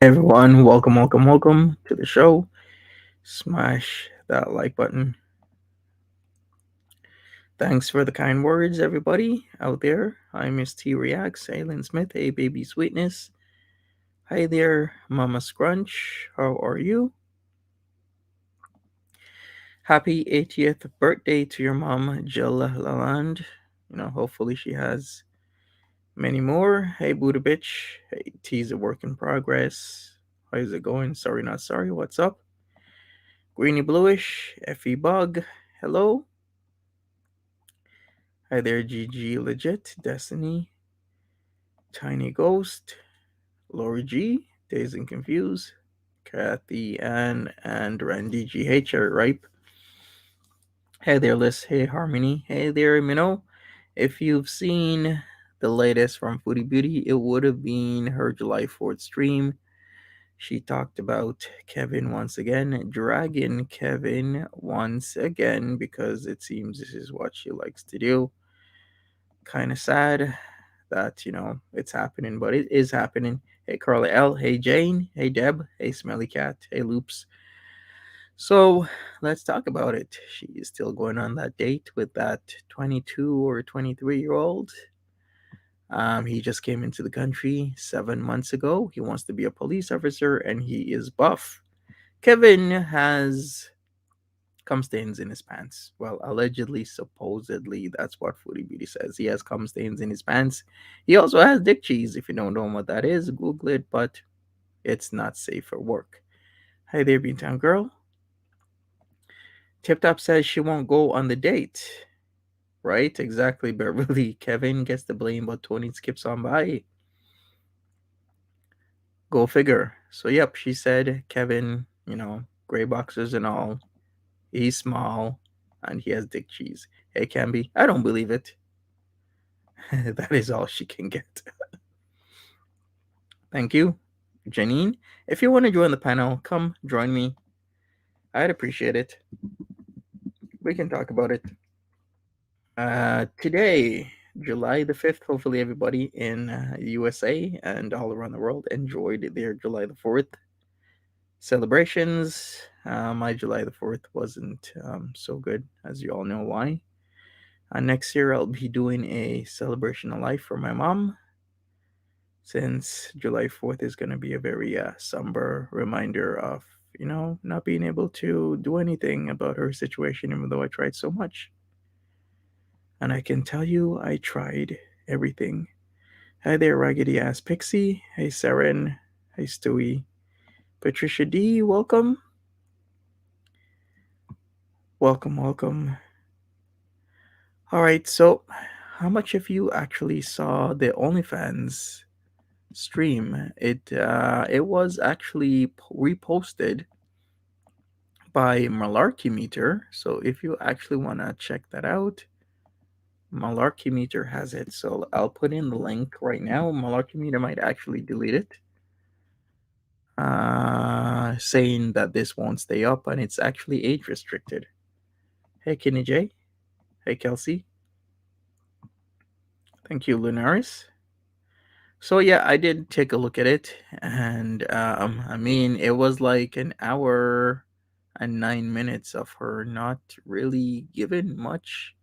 Everyone, welcome to the show. Smash that like button. Thanks for the kind words, everybody out there. Hi, Miss T Reacts, Aileen Smith, hey, baby sweetness. Hi there, Mama Scrunch. How are you? Happy 80th birthday to your mom, Jill Lalande. Hopefully she has many more. Hey, Buddha bitch. Hey, T's a work in progress. How's it going? Sorry, not sorry. What's up? Greeny Bluish, Effie Bug, hello. Hi there, GG Legit, Destiny, Tiny Ghost, Lori G, Dazed and Confused, Kathy Ann, and Randy GH are ripe. Hey there, Liz. Hey, Harmony. Hey there, Minnow. If you've seen the latest from Foodie Beauty, it would have been her July 4th stream. She talked about Kevin once again, dragging Kevin once again, because it seems this is what she likes to do. Kind of sad that it's happening, but it is happening. Hey Carla L, hey Jane, hey Deb, hey Smelly Cat, hey Loops. So let's talk about it. She is still going on that date with that 22 or 23-year-old. He just came into the country 7 months ago. He wants to be a police officer and he is buff. Kevin has cum stains in his pants. Well, allegedly, supposedly, that's what Foodie Beauty says. He has cum stains in his pants. He also has dick cheese. If you don't know what that is, Google it, but it's not safe for work. Hi there, Beantown Girl. Tip Top says she won't go on the date. Right? Exactly, Beverly. Kevin gets the blame, but Tony skips on by. Go figure. So, yep, she said Kevin, gray boxers and all. He's small and he has dick cheese. Hey, Camby, I don't believe it. That is all she can get. Thank you. Janine, if you want to join the panel, come join me. I'd appreciate it. We can talk about it. Today, July the 5th, hopefully everybody in USA and all around the world enjoyed their July the 4th celebrations. My July the 4th wasn't so good, as you all know why. Next year, I'll be doing a celebration of life for my mom, since July 4th is going to be a very somber reminder of, not being able to do anything about her situation, even though I tried so much. And I can tell you, I tried everything. Hi there, Raggedy Ass Pixie. Hey, Saren. Hey, Stewie. Patricia D, welcome. Welcome, welcome. All right, so how much of you actually saw the OnlyFans stream? It was actually reposted by Malarkey Meter. So if you actually want to check that out, Malarkey Meter has it. So I'll put in the link right now. Malarkey Meter might actually delete it, saying that this won't stay up and it's actually age restricted. Hey, Kenny J. Hey, Kelsey. Thank you, Lunaris. So yeah, I did take a look at it, and I mean, it was like an hour and 9 minutes of her not really giving much,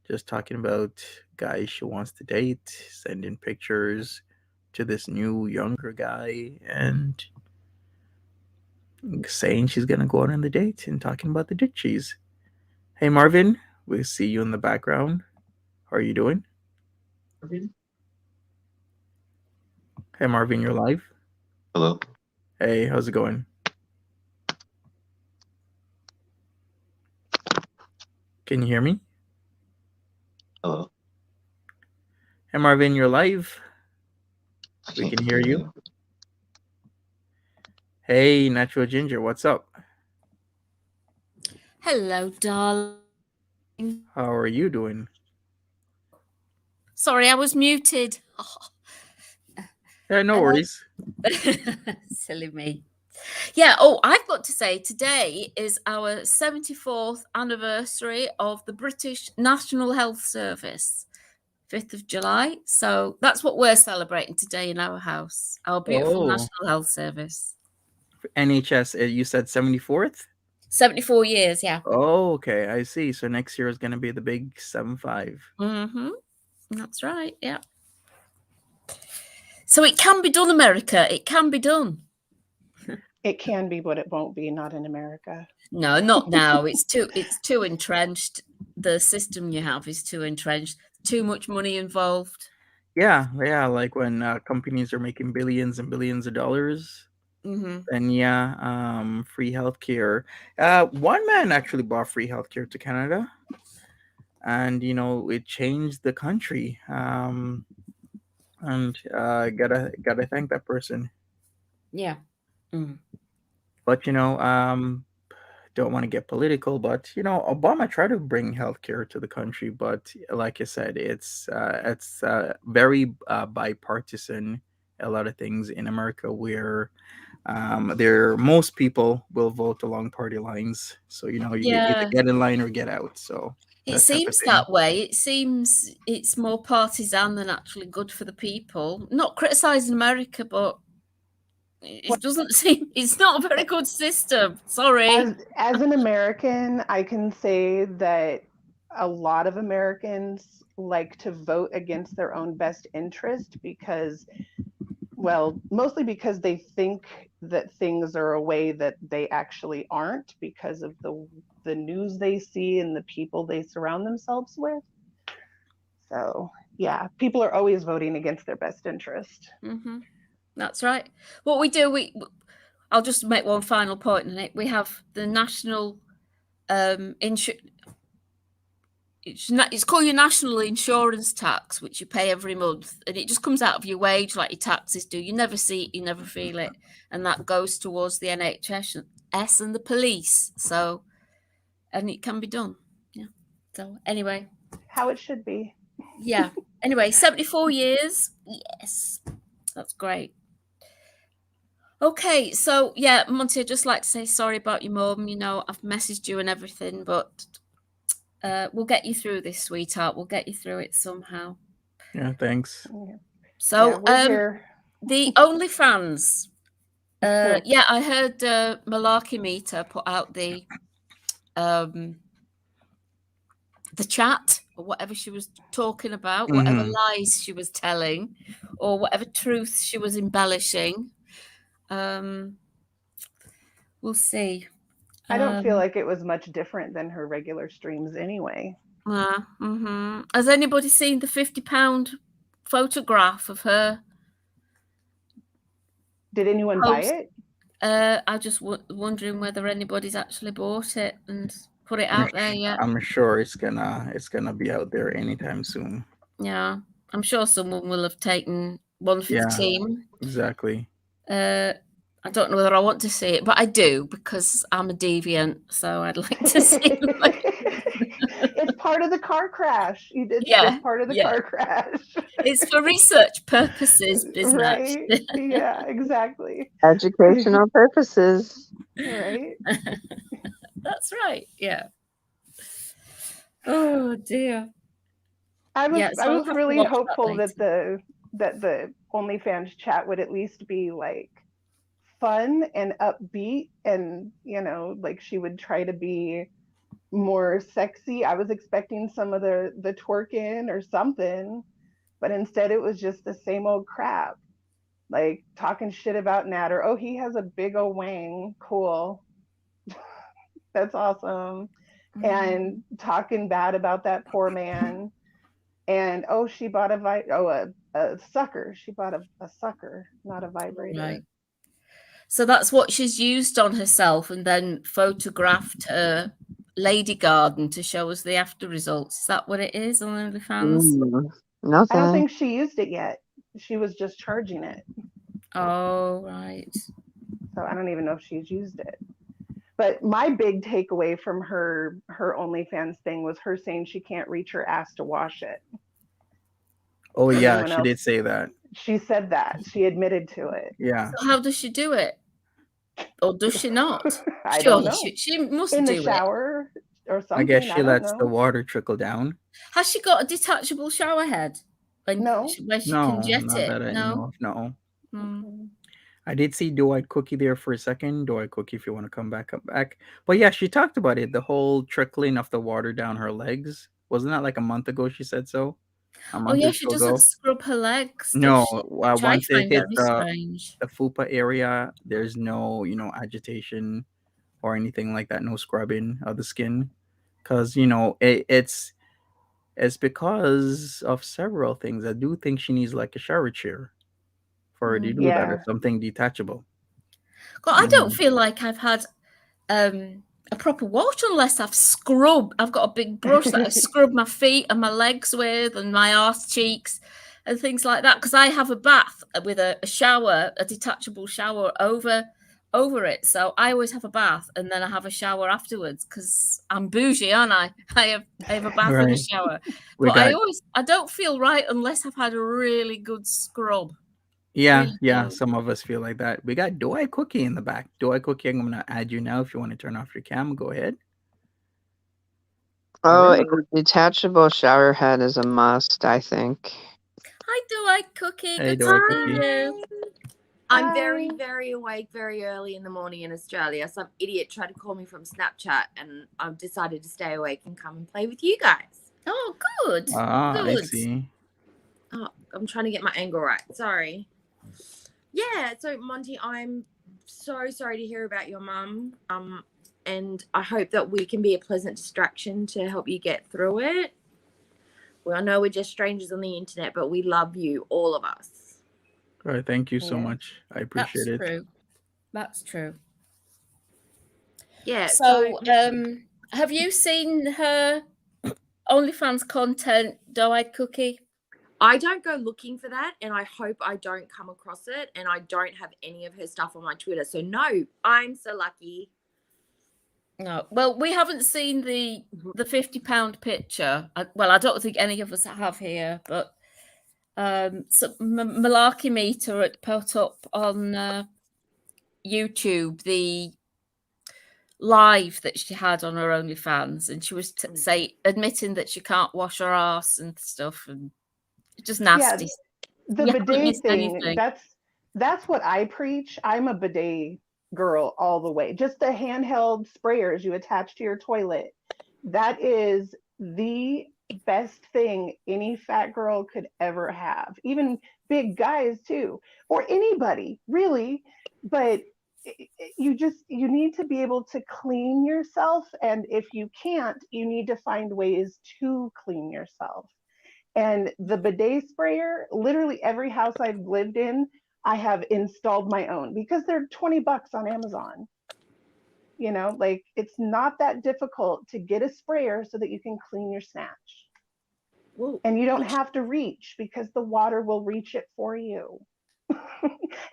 just talking about guys she wants to date, sending pictures to this new younger guy, and saying she's gonna go out on the date and talking about the dick cheese. Hey Marvin, we see you in the background. How are you doing? Hey Marvin, you're live. Hello. Hey, how's it going? Can you hear me? Hello. Hey Marvin, you're live. I We can't can hear hear you. you. Hey Natural Ginger, what's up? Hello, darling. How are you doing? Sorry, I was muted. Yeah, no Hello. worries. Silly me. Yeah, oh, I've got to say, today is our 74th anniversary of the British National Health Service, 5th of July. So that's what we're celebrating today in our house, our beautiful Oh, National Health Service. NHS, you said 74th? 74 years, yeah. Oh, okay, I see. So next year is going to be the big 7-5. Mm-hmm. That's right, yeah. So it can be done, America. It can be done. It can be, but it won't be, not in America. No, not now. It's too entrenched. The system you have is too entrenched. Too much money involved. Yeah, yeah, like when companies are making billions and billions of dollars, Mm-hmm. then yeah, free healthcare. One man actually bought free healthcare to Canada, and it changed the country. And gotta thank that person. Yeah. Mm. But don't want to get political, but Obama tried to bring healthcare to the country, but like I said, it's very bipartisan. A lot of things in America where there most people will vote along party lines, so you either Yeah. get in line or get out. So It that type of seems thing. that way. It seems it's more partisan than actually good for the people. Not criticizing America, but it doesn't seem it's not a very good system. Sorry. As an American, I can say that a lot of Americans like to vote against their own best interest because, well, mostly because they think that things are a way that they actually aren't because of the news they see and the people they surround themselves with. So, yeah, people are always voting against their best interest. Mm-hmm. That's right. What we do, I'll just make one final point on it. We have the national it's called your national insurance tax, which you pay every month, and it just comes out of your wage like your taxes do. You never see it, you never feel it, and that goes towards the NHS and the police. So, and it can be done. Yeah. So anyway, How it should be. yeah. Anyway, 74 years. Yes, that's great. Okay, so yeah, Monty, I'd just like to say sorry about your mum. You know, I've messaged you and everything, but we'll get you through this, sweetheart. We'll get you through it somehow. Yeah, thanks. So, Yeah, we're here. the OnlyFans. Yeah, I heard Malarkey Meter put out the chat or whatever she was talking about, whatever lies she was telling, or whatever truth she was embellishing. We'll see. I don't feel like it was much different than her regular streams anyway. Has anybody seen the £50 photograph of her? Did anyone buy it? I just wondering whether anybody's actually bought it and put it out there yet. I'm sure it's gonna be out there anytime soon. Yeah, I'm sure someone will have taken one for the team. Exactly. I don't know whether I want to see it, but I do because I'm a deviant, so I'd like to see it. It's part of the car crash. You did. Yeah, It's part of the car crash. It's for research purposes, isn't Right? it? Yeah, exactly. Educational purposes. Right. That's right. Yeah. Oh dear. I was So I'll have to really watch that hopeful later. that the OnlyFans chat would at least be like fun and upbeat, and you know, like she would try to be more sexy. I was expecting some of the twerking or something, but instead it was just the same old crap, like talking shit about Natter. Oh, he has a big old wang. Cool. That's awesome. And talking bad about that poor man. And oh, she bought a sucker. She bought a sucker, not a vibrator. Right. So that's what she's used on herself, and then photographed her lady garden to show us the after results. Is that what it is on OnlyFans? No, I don't think she used it yet. She was just charging it. Oh, right. So I don't even know if she's used it. But my big takeaway from her OnlyFans thing was her saying she can't reach her ass to wash it. Oh yeah, she did say that. She said that. She admitted to it. Yeah. So how does she do it? Or does she not? I don't know. She must in do the shower or something. I guess she lets know. the water trickle down. Has she got a detachable shower head? No. Where she can jet not it? that I know of, no. Mm. I did see Do-White Cookie there for a second. Do-White Cookie, if you want to come back. But yeah, she talked about it. The whole trickling of the water down her legs. Wasn't that like a month ago she said so? Oh yeah, she doesn't scrub her legs. No, which once I it find hits very strange. the fupa area, there's no, agitation or anything like that. No scrubbing of the skin. Because, it's because of several things. I do think she needs like a shower chair for her to do that, or something detachable. God, I don't feel like I've had a proper wash unless I've scrubbed. I've got a big brush that I scrub my feet and my legs with, and my arse cheeks and things like that. Because I have a bath with a shower, a detachable shower over it. So I always have a bath and then I have a shower afterwards because I'm bougie, aren't I? I have a bath and a shower. But I don't feel right unless I've had a really good scrub. Yeah, yeah. Some of us feel like that. We got Do-White Cookie in the back. Do-White Cookie, I'm going to add you now. If you want to turn off your cam, go ahead. Oh, Really? a detachable shower head is a must, I think. Hi, Do-I Cookie. Hey, Good Do I to see Cookie? you. I'm very, Hi. very awake very early in the morning in Australia. Some idiot tried to call me from Snapchat, and I've decided to stay awake and come and play with you guys. Oh, good. Ah, I Good. see. Oh, I'm trying to get my angle right. Sorry. Yeah, so Monty, I'm so sorry to hear about your mum. And I hope that we can be a pleasant distraction to help you get through it. Well, I know we're just strangers on the internet, but we love you, all of us. All right, thank you so Yeah. much. I That's appreciate it. true. That's true. Yeah. So, have you seen her OnlyFans content, Do-I Cookie? I don't go looking for that, and I hope I don't come across it, and I don't have any of her stuff on my Twitter. So no, I'm so lucky. No. Well, we haven't seen the £50 picture. Well, I don't think any of us have here, but so Malarkey Meter had put up on YouTube the live that she had on her OnlyFans, and she was admitting that she can't wash her ass and stuff, and just nasty. The You haven't bidet missed thing, anything. that's what I preach. I'm a bidet girl all the way. Just the handheld sprayers you attach to your toilet. That is the best thing any fat girl could ever have. Even big guys too, or anybody really. But you need to be able to clean yourself, and if you can't, you need to find ways to clean yourself. And the bidet sprayer, literally every house I've lived in, I have installed my own because they're $20 on Amazon. You know, like it's not that difficult to get a sprayer so that you can clean your snatch. Whoa. And you don't have to reach because the water will reach it for you.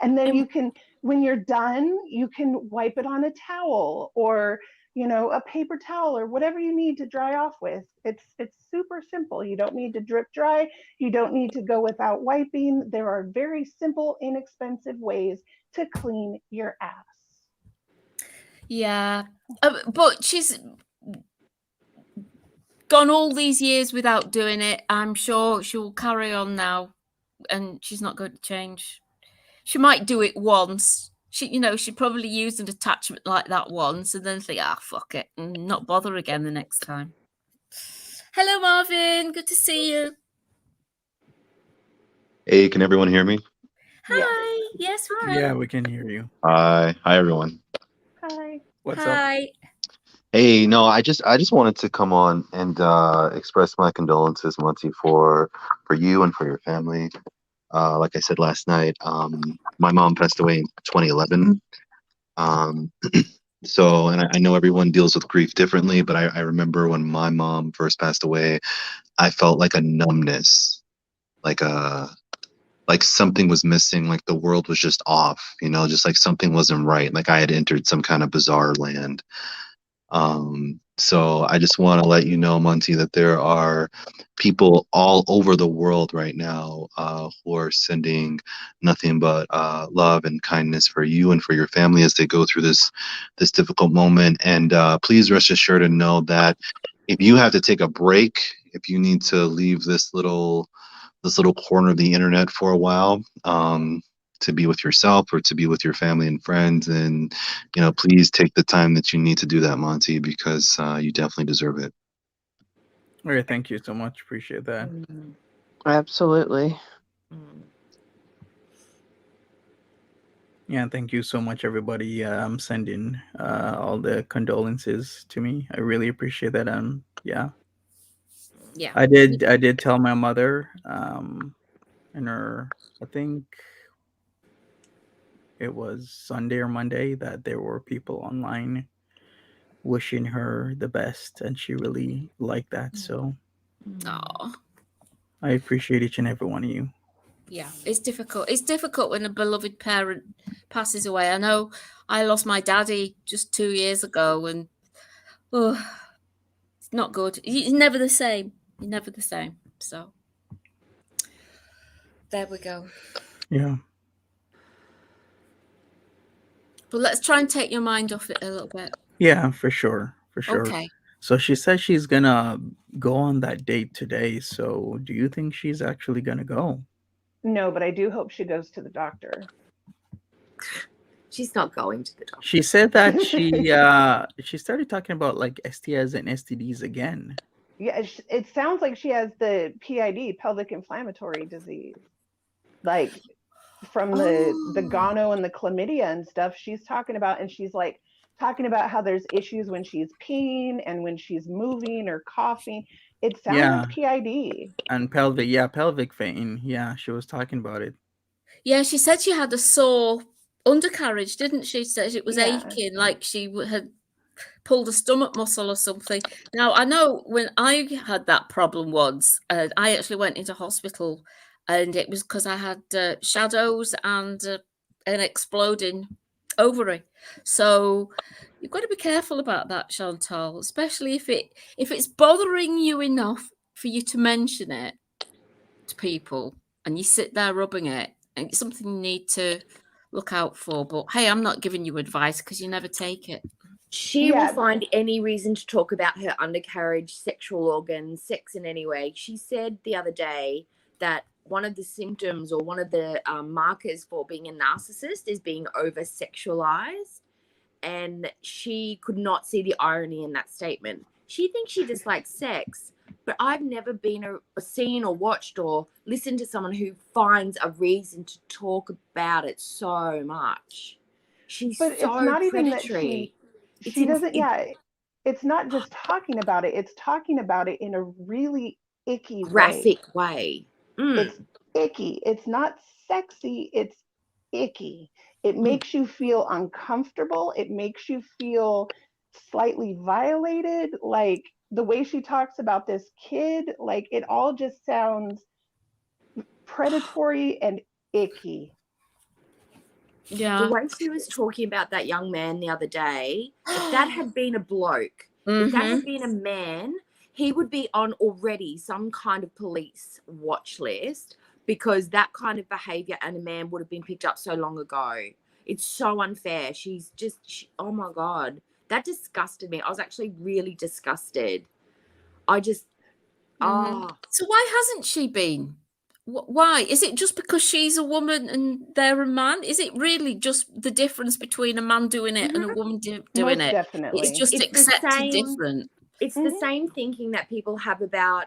And then you can, when you're done, you can wipe it on a towel or, you know, a paper towel or whatever you need to dry off with. It's super simple. You don't need to drip dry. You don't need to go without wiping. There are very simple, inexpensive ways to clean your ass. Yeah, but she's gone all these years without doing it. I'm sure she'll carry on now, and she's not going to change. She might do it once. She probably used an attachment like that once, and then think, fuck it, and not bother again the next time. Hello, Marvin. Good to see you. Hey, can everyone hear me? Hi. Yes, we can. Yeah, we can hear you. Hi, everyone. Hi. What's up? Hi. Hey, no, I just wanted to come on and express my condolences, Monty, for you and for your family. Like I said last night, my mom passed away in 2011. So, and I know everyone deals with grief differently, but I remember when my mom first passed away, I felt like a numbness, like something was missing, like the world was just off, just like something wasn't right, like I had entered some kind of bizarre land. So I just want to let you know, Monty, that there are people all over the world right now who are sending nothing but love and kindness for you and for your family as they go through this difficult moment. And please rest assured and know that if you have to take a break, if you need to leave this little corner of the internet for a while, to be with yourself or to be with your family and friends, and please take the time that you need to do that, Monty, because you definitely deserve it. All right, thank you so much. Appreciate that. Absolutely. Yeah, thank you so much, everybody. Sending all the condolences to me. I really appreciate that. Yeah, Yeah. I did tell my mother. And I think it was Sunday or Monday that there were people online wishing her the best, and she really liked that. So Aw. I appreciate each and every one of you. Yeah, it's difficult. It's difficult when a beloved parent passes away. I know I lost my daddy just 2 years ago, and it's not good. He's never the same. He's never the same. So there we go. Yeah. But let's try and take your mind off it a little bit. Yeah, for sure. Okay. So she says she's gonna go on that date today. So do you think she's actually gonna go? No, but I do hope she goes to the doctor. She's not going to the doctor. She said that she started talking about like STIs and STDs again. Yeah, it sounds like she has the PID, pelvic inflammatory disease. Like from the gono and the chlamydia and stuff she's talking about, and she's like talking about how there's issues when she's peeing and when she's moving or coughing. It sounds like PID. And pelvic vein. Yeah, she was talking about it. Yeah, she said she had a sore undercarriage, didn't she? Said it was Yeah. aching, like she had pulled a stomach muscle or something. Now, I know when I had that problem once, I actually went into hospital, and it was because I had shadows and an exploding ovary. So you've got to be careful about that, Chantal, especially if it's bothering you enough for you to mention it to people and you sit there rubbing it, and it's something you need to look out for. But hey, I'm not giving you advice because you never take it. She will find any reason to talk about her undercarriage, sexual organs, sex in any way. She said the other day that one of the symptoms or one of the markers for being a narcissist is being over-sexualized, and she could not see the irony in that statement. She thinks she dislikes sex, but I've never been seen or watched or listened to someone who finds a reason to talk about it so much. She's so it's not even that she doesn't. It's not just talking about it. It's talking about it in a really icky graphic way. It's icky. It's not sexy. It's icky. It makes you feel uncomfortable. It makes you feel slightly violated. Like the way she talks about this kid, like it all just sounds predatory and icky. Yeah. The way she was talking about that young man the other day, if that had been a bloke, if that had been a man, he would be on already some kind of police watch list, because that kind of behavior and a man would have been picked up so long ago. It's so unfair. Oh my God, that disgusted me. I was actually really disgusted. So why hasn't she been? Why? Is it just because she's a woman and they're a man? Is it really just the difference between a man doing it and a woman doing Most it? Definitely. It's just accepted different. It's the same thinking that people have about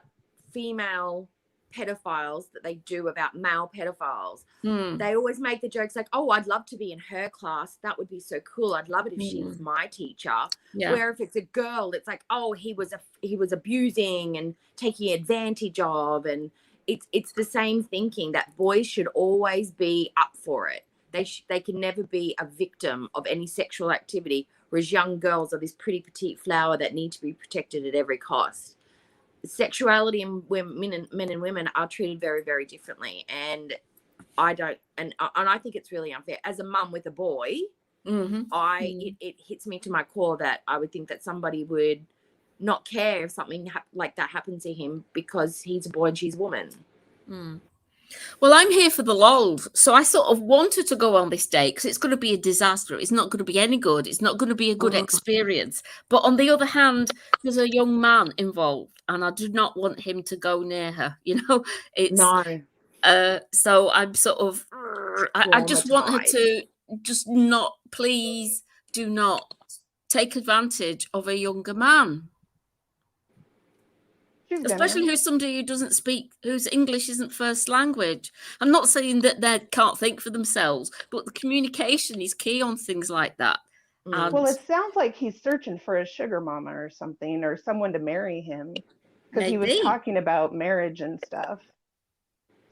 female pedophiles that they do about male pedophiles. They always make the jokes like, oh, I'd love to be in her class. That would be so cool. I'd love it if she was my teacher. Yeah. Where if it's a girl, it's like, oh, he was abusing and taking advantage of. And it's the same thinking that boys should always be up for it. They can never be a victim of any sexual activity, whereas young girls are this pretty petite flower that need to be protected at every cost. Sexuality in men and women are treated very, very differently, and I think it's really unfair. As a mum with a boy, it hits me to my core that I would think that somebody would not care if something like that happened to him because he's a boy and she's a woman. Well, I'm here for the lols, so I sort of wanted to go on this date because it's going to be a disaster. It's not going to be any good. It's not going to be a good experience. But on the other hand, there's a young man involved, and I do not want him to go near her. You know, so I'm sort of, I just want her to just not, please do not take advantage of a younger man. Especially who's somebody who doesn't speak, whose English isn't first language. I'm not saying that they can't think for themselves, but the communication is key on things like that. Well, it sounds like he's searching for a sugar mama or something, or someone to marry him, because he was talking about marriage and stuff,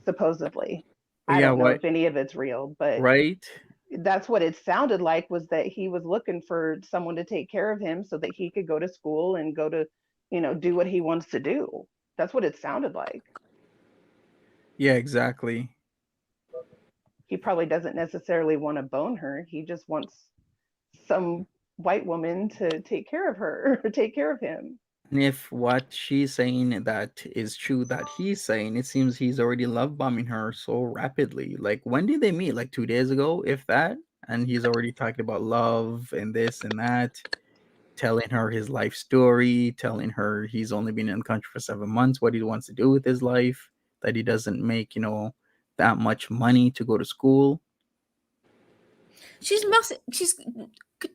supposedly. I don't know if any of it's real, but that's what it sounded like, was that he was looking for someone to take care of him so that he could go to school and go to, do what he wants to do. That's what it sounded like. Yeah, exactly. He probably doesn't necessarily want to bone her. He just wants some white woman to take care of her or take care of him. And if what she's saying that is true that he's saying, it seems he's already love bombing her so rapidly. Like, when did they meet? Like 2 days ago, if that? And he's already talking about love and this and that. telling her his life story, telling her he's only been in the country for 7 months, what he wants to do with his life, that he doesn't make, that much money to go to school. She's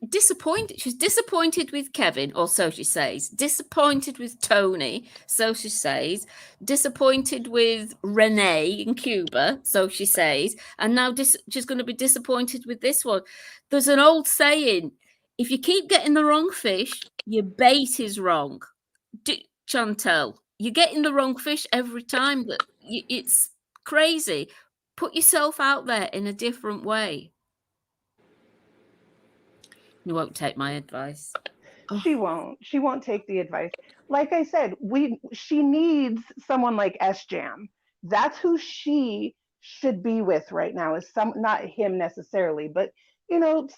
disappointed. She's disappointed with Kevin, or so she says. Disappointed with Tony, so she says. Disappointed with Renee in Cuba, so she says. And now she's going to be disappointed with this one. There's an old saying: if you keep getting the wrong fish, your bait is wrong. Chantal, you're getting the wrong fish every time. But it's crazy. Put yourself out there in a different way. You won't take my advice. She won't. She won't take the advice. Like I said, she needs someone like S-Jam. That's who she should be with right now. Is not him necessarily, but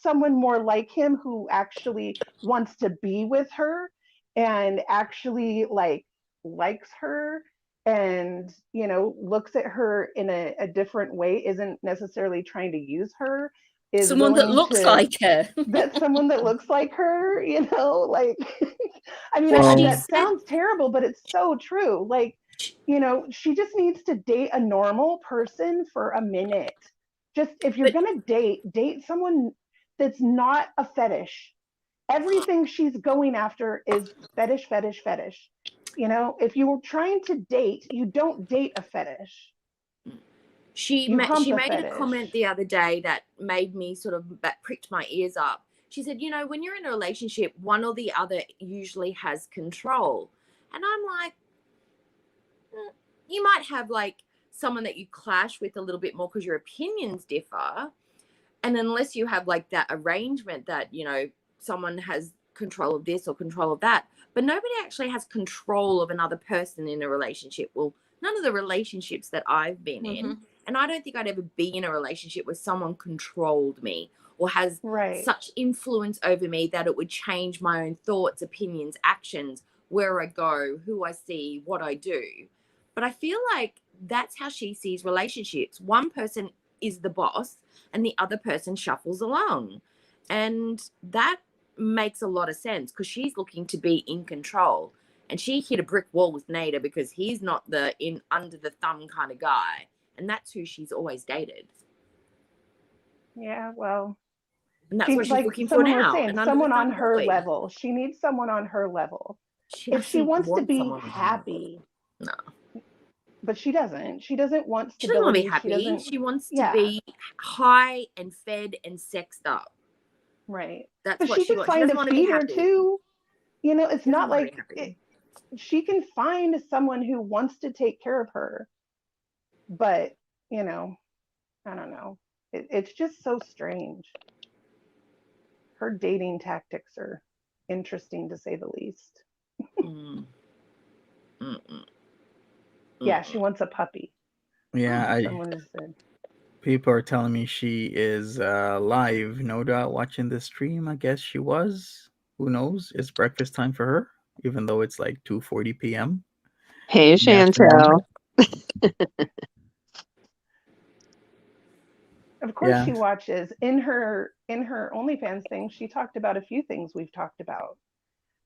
someone more like him who actually wants to be with her and actually likes her and looks at her in a different way, isn't necessarily trying to use her. Is someone that looks like her. That's someone that looks like her, like, I mean, that sounds terrible, but it's so true. Like, she just needs to date a normal person for a minute. Just if you're going to date someone that's not a fetish. Everything she's going after is fetish. If you were trying to date, you don't date a fetish. She made a comment the other day that made me that pricked my ears up. She said, when you're in a relationship, one or the other usually has control. And I'm like, you might have someone that you clash with a little bit more because your opinions differ. And unless you have that arrangement that, someone has control of this or control of that, but nobody actually has control of another person in a relationship. Well, none of the relationships that I've been in. And I don't think I'd ever be in a relationship where someone controlled me or has such influence over me that it would change my own thoughts, opinions, actions, where I go, who I see, what I do. But I feel like that's how she sees relationships. One person is the boss and the other person shuffles along. And that makes a lot of sense because she's looking to be in control. And she hit a brick wall with Nader because he's not the under the thumb kind of guy. And that's who she's always dated. Yeah, well. And that's what she's looking for now. Saying, someone on her level. She needs someone on her level. If she wants to be happy. No. But she doesn't. She doesn't want stability. She doesn't want to be happy. She wants to be high and fed and sexed up. Right. That's what she wants. She doesn't want to be happy. Too. It's not like she can find someone who wants to take care of her. But, I don't know. It's just so strange. Her dating tactics are interesting to say the least. Yeah, she wants a puppy. Yeah, someone has said. People are telling me she is live, no doubt, watching this stream. I guess she was. Who knows? It's breakfast time for her, even though it's 2:40 p.m. Hey, Chantal. Of course, she watches. In her OnlyFans thing, she talked about a few things we've talked about.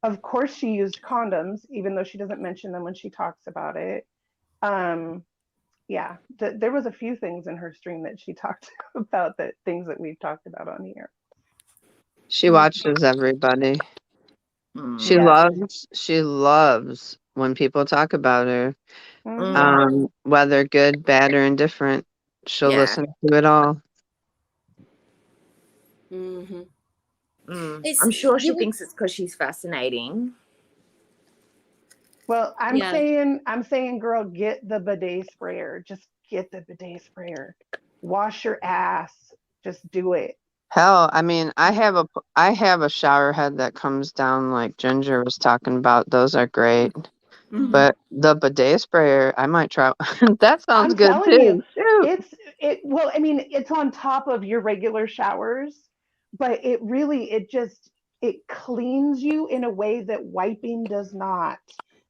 Of course, she used condoms, even though she doesn't mention them when she talks about it. Yeah, there was a few things in her stream that she talked about, things that we've talked about on here. She watches everybody. She loves when people talk about her, whether good, bad, or indifferent. She'll listen to it all. I'm sure she thinks it's because she's fascinating. Well, I'm saying, girl, get the bidet sprayer. Just get the bidet sprayer. Wash your ass. Just do it. Hell, I mean, I have a shower head that comes down like Ginger was talking about. Those are great. But the bidet sprayer, I might try. That sounds good too. Well, I mean, it's on top of your regular showers, but it cleans you in a way that wiping does not.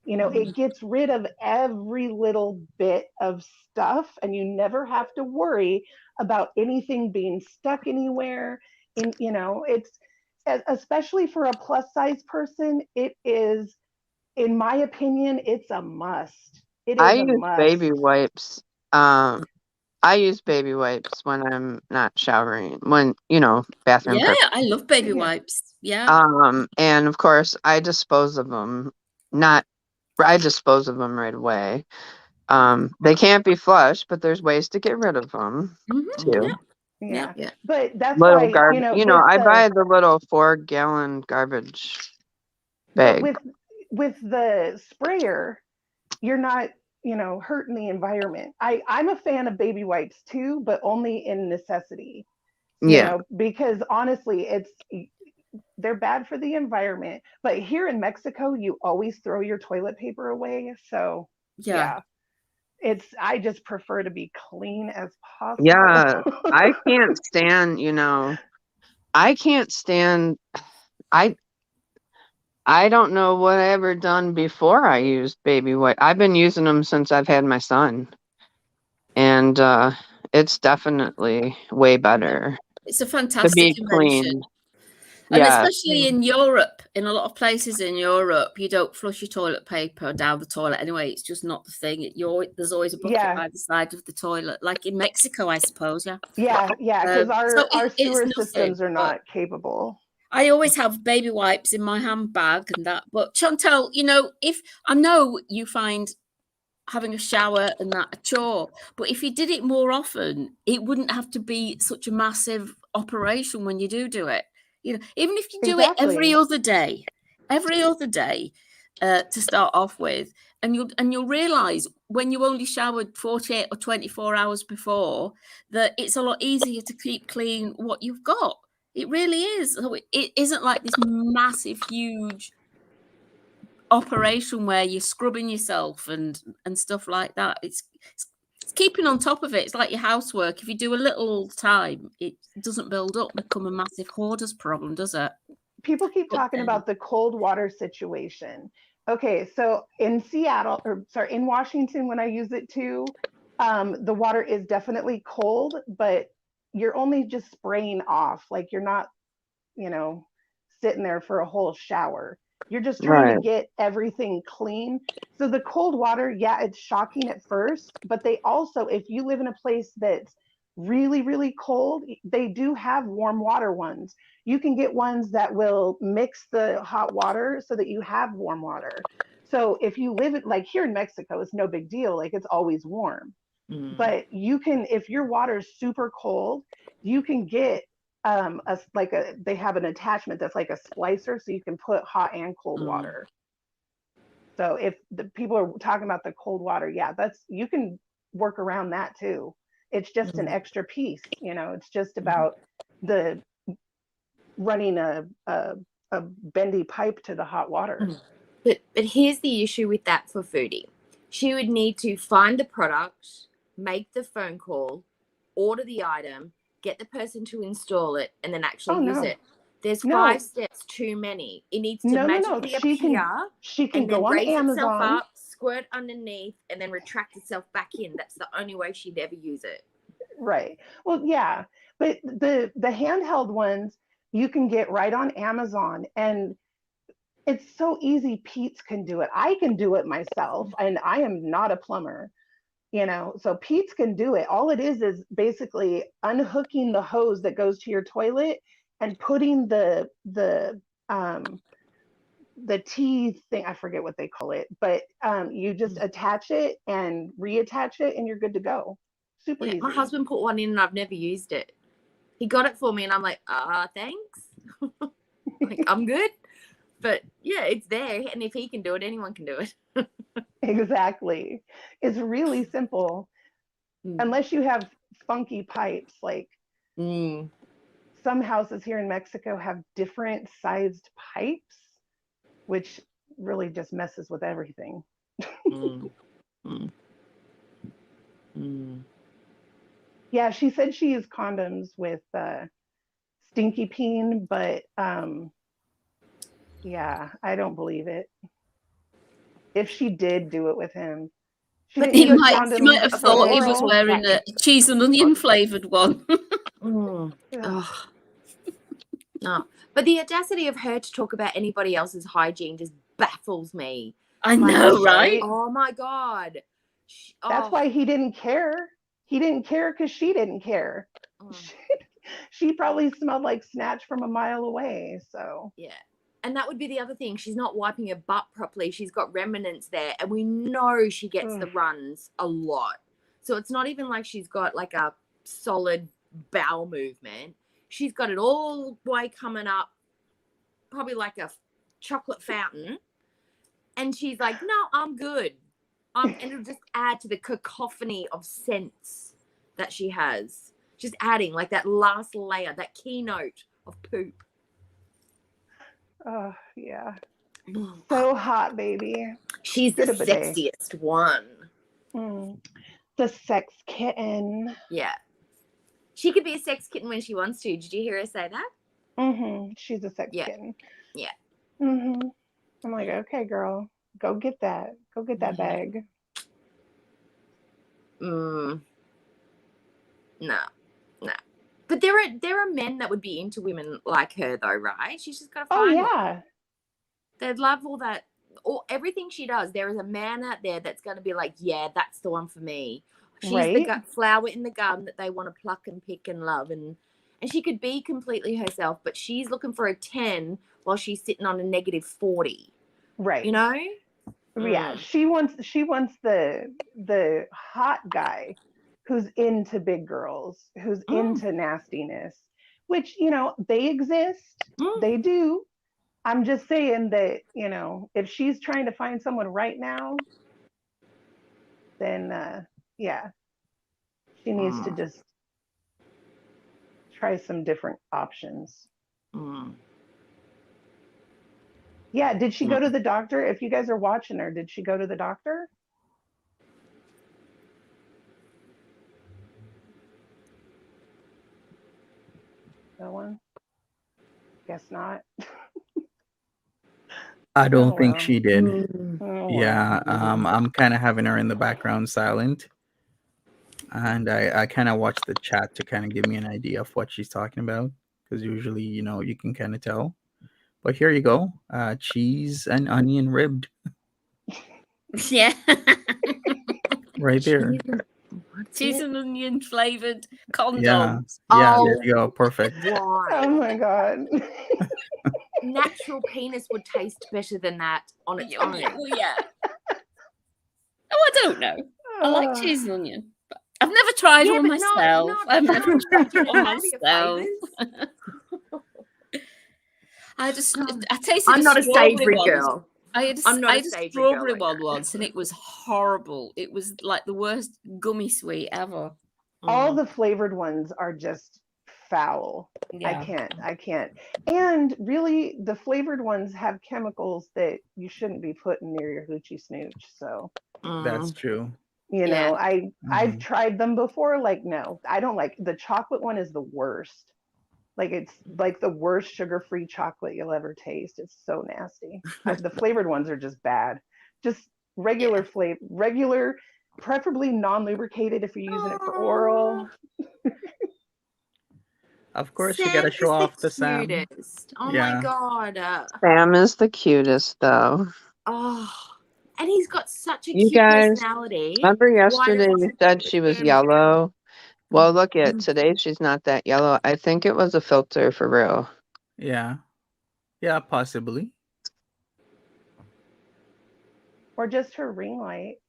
It gets rid of every little bit of stuff, and you never have to worry about anything being stuck anywhere. especially for a plus size person, it is, in my opinion, it's a must. It is I a use must. baby wipes. I use baby wipes when I'm not showering, when, bathroom Yeah, purposes. I love baby Yeah. wipes. Yeah. And of course I dispose of them. I dispose of them right away. They can't be flushed, but there's ways to get rid of them too. Yeah. Yeah. But that's Little why, garbage, with I the, buy the little 4-gallon garbage but bag. with the sprayer, you're not, hurting the environment. I'm a fan of baby wipes too, but only in necessity. Yeah. Because honestly, they're bad for the environment. But here in Mexico, you always throw your toilet paper away. So Yeah. I just prefer to be clean as possible. Yeah. I can't stand, I can't stand, I don't know what I ever done before I used baby wipe. I've been using them since I've had my son. And it's definitely way better It's a to fantastic be invention. clean. And Yeah. especially in Europe, in a lot of places in Europe, you don't flush your toilet paper down the toilet anyway. It's just not the thing. There's always a bucket by the side of the toilet, like in Mexico, I suppose. Yeah. Because our sewer it's systems are nothing, not capable. I always have baby wipes in my handbag and that. But Chantal, if I know you find having a shower and that a chore, but if you did it more often, it wouldn't have to be such a massive operation when you do it. Even if you do it every other day to start off with, and you'll realize when you only showered 48 or 24 hours before that it's a lot easier to keep clean what you've got. It really is. So it isn't like this massive, huge operation where you're scrubbing yourself and stuff like that. It's keeping on top of it. It's like your housework. If you do a little all the time, it doesn't build up, become a massive hoarder's problem, does it? People keep talking about the cold water situation. Okay, so in in Washington, when I use it too, the water is definitely cold, but you're only just spraying off. Like you're not, sitting there for a whole shower. You're just trying to get everything clean. So the cold water, yeah, it's shocking at first, but they also, if you live in a place that's really, really cold, they do have warm water ones. You can get ones that will mix the hot water so that you have warm water. So if you live like here in Mexico, it's no big deal. Like it's always warm. But you can, if your water's super cold, you can get they have an attachment that's like a splicer, so you can put hot and cold water. So if the people are talking about the cold water, yeah, you can work around that too. It's just an extra piece, it's just about the running a bendy pipe to the hot water. But here's the issue with that for Foodie. She would need to find the product, make the phone call, order the item, get the person to install it, and then actually use it. There's 5 steps too many. It needs to magically appear. She can go on Amazon, itself up, squirt underneath, and then retract itself back in. That's the only way she'd ever use it. Right. Well, yeah, but the handheld ones you can get right on Amazon, and it's so easy. Pete's can do it. I can do it myself, and I am not a plumber. So Pete's can do it. All it is basically unhooking the hose that goes to your toilet and putting the T thing, I forget what they call it, but you just attach it and reattach it and you're good to go. Super easy. My husband put one in and I've never used it. He got it for me and I'm like, thanks. Like, I'm good. But yeah, it's there. And if he can do it, anyone can do it. Exactly. It's really simple. Unless you have funky pipes, like some houses here in Mexico have different sized pipes, which really just messes with everything. Yeah, she said she used condoms with Stinky Peen, but yeah, I don't believe it. If she did do it with him, she might have thought he was wearing a cheese and onion flavored one. No, but But the audacity of her to talk about anybody else's hygiene just baffles me. I know, right? Oh my God. That's why he didn't care. He didn't care because she didn't care. She probably smelled like snatch from a mile away. So yeah. And that would be the other thing. She's not wiping her butt properly. She's got remnants there. And we know she gets the runs a lot. So it's not even like she's got like a solid bowel movement. She's got it all the way coming up, probably like a chocolate fountain. And she's like, no, I'm good. And it'll just add to the cacophony of scents that she has. Just adding like that last layer, that keynote of poop. Oh, yeah. So hot, baby. She's the sexiest one. The sex kitten. Yeah. She could be a sex kitten when she wants to. Did you hear her say that? She's a sex kitten. Yeah. I'm like, okay, girl, go get that. Go get that bag. No. But there are men that would be into women like her, though, right? She's just got to find one. They'd love all that, everything she does. There is a man out there that's going to be like, yeah, that's the one for me. She's the flower in the garden that they want to pluck and pick and love, and she could be completely herself, but she's looking for a 10 while she's sitting on a -40. Right. You know? Yeah. She wants the hot guy who's into big girls, who's into nastiness, which, they exist. They do. I'm just saying that, if she's trying to find someone right now, then, she needs to just try some different options. Yeah. Did she go to the doctor? If you guys are watching her, did she go to the doctor? No one? Guess not. I don't think she did. Yeah. I'm kind of having her in the background silent. And I kind of watch the chat to kind of give me an idea of what she's talking about. Because usually, you can kind of tell. But here you go. Cheese and onion ribbed. Yeah. Right there. Cheese and onion flavored condoms. Yeah, there you go. Perfect. Why? Oh my God. Natural penis would taste better than that on its own. Well, yeah. I don't know. I like cheese and onion. But I've never tried one myself. I've never tried one myself. I tasted I'm not a savory girl. I had a strawberry one once, and it was horrible. It was like the worst gummy sweet ever. All the flavored ones are just foul. Yeah. I can't. And really, the flavored ones have chemicals that you shouldn't be putting near your hoochie snooch. So that's true. I've tried them before. Like, no, I don't like the chocolate one. Is the worst. Like, it's like the worst sugar-free chocolate you'll ever taste. It's so nasty. The flavored ones are just bad. Just regular regular, preferably non-lubricated if you're using it for oral. Of course, you gotta show off the Sam. Oh my God. Sam is the cutest, though. Oh, and he's got such a cute personality. Remember yesterday you said she was yellow? Well, look at today. She's not that yellow. I think it was a filter for real. Yeah, possibly. Or just her ring light.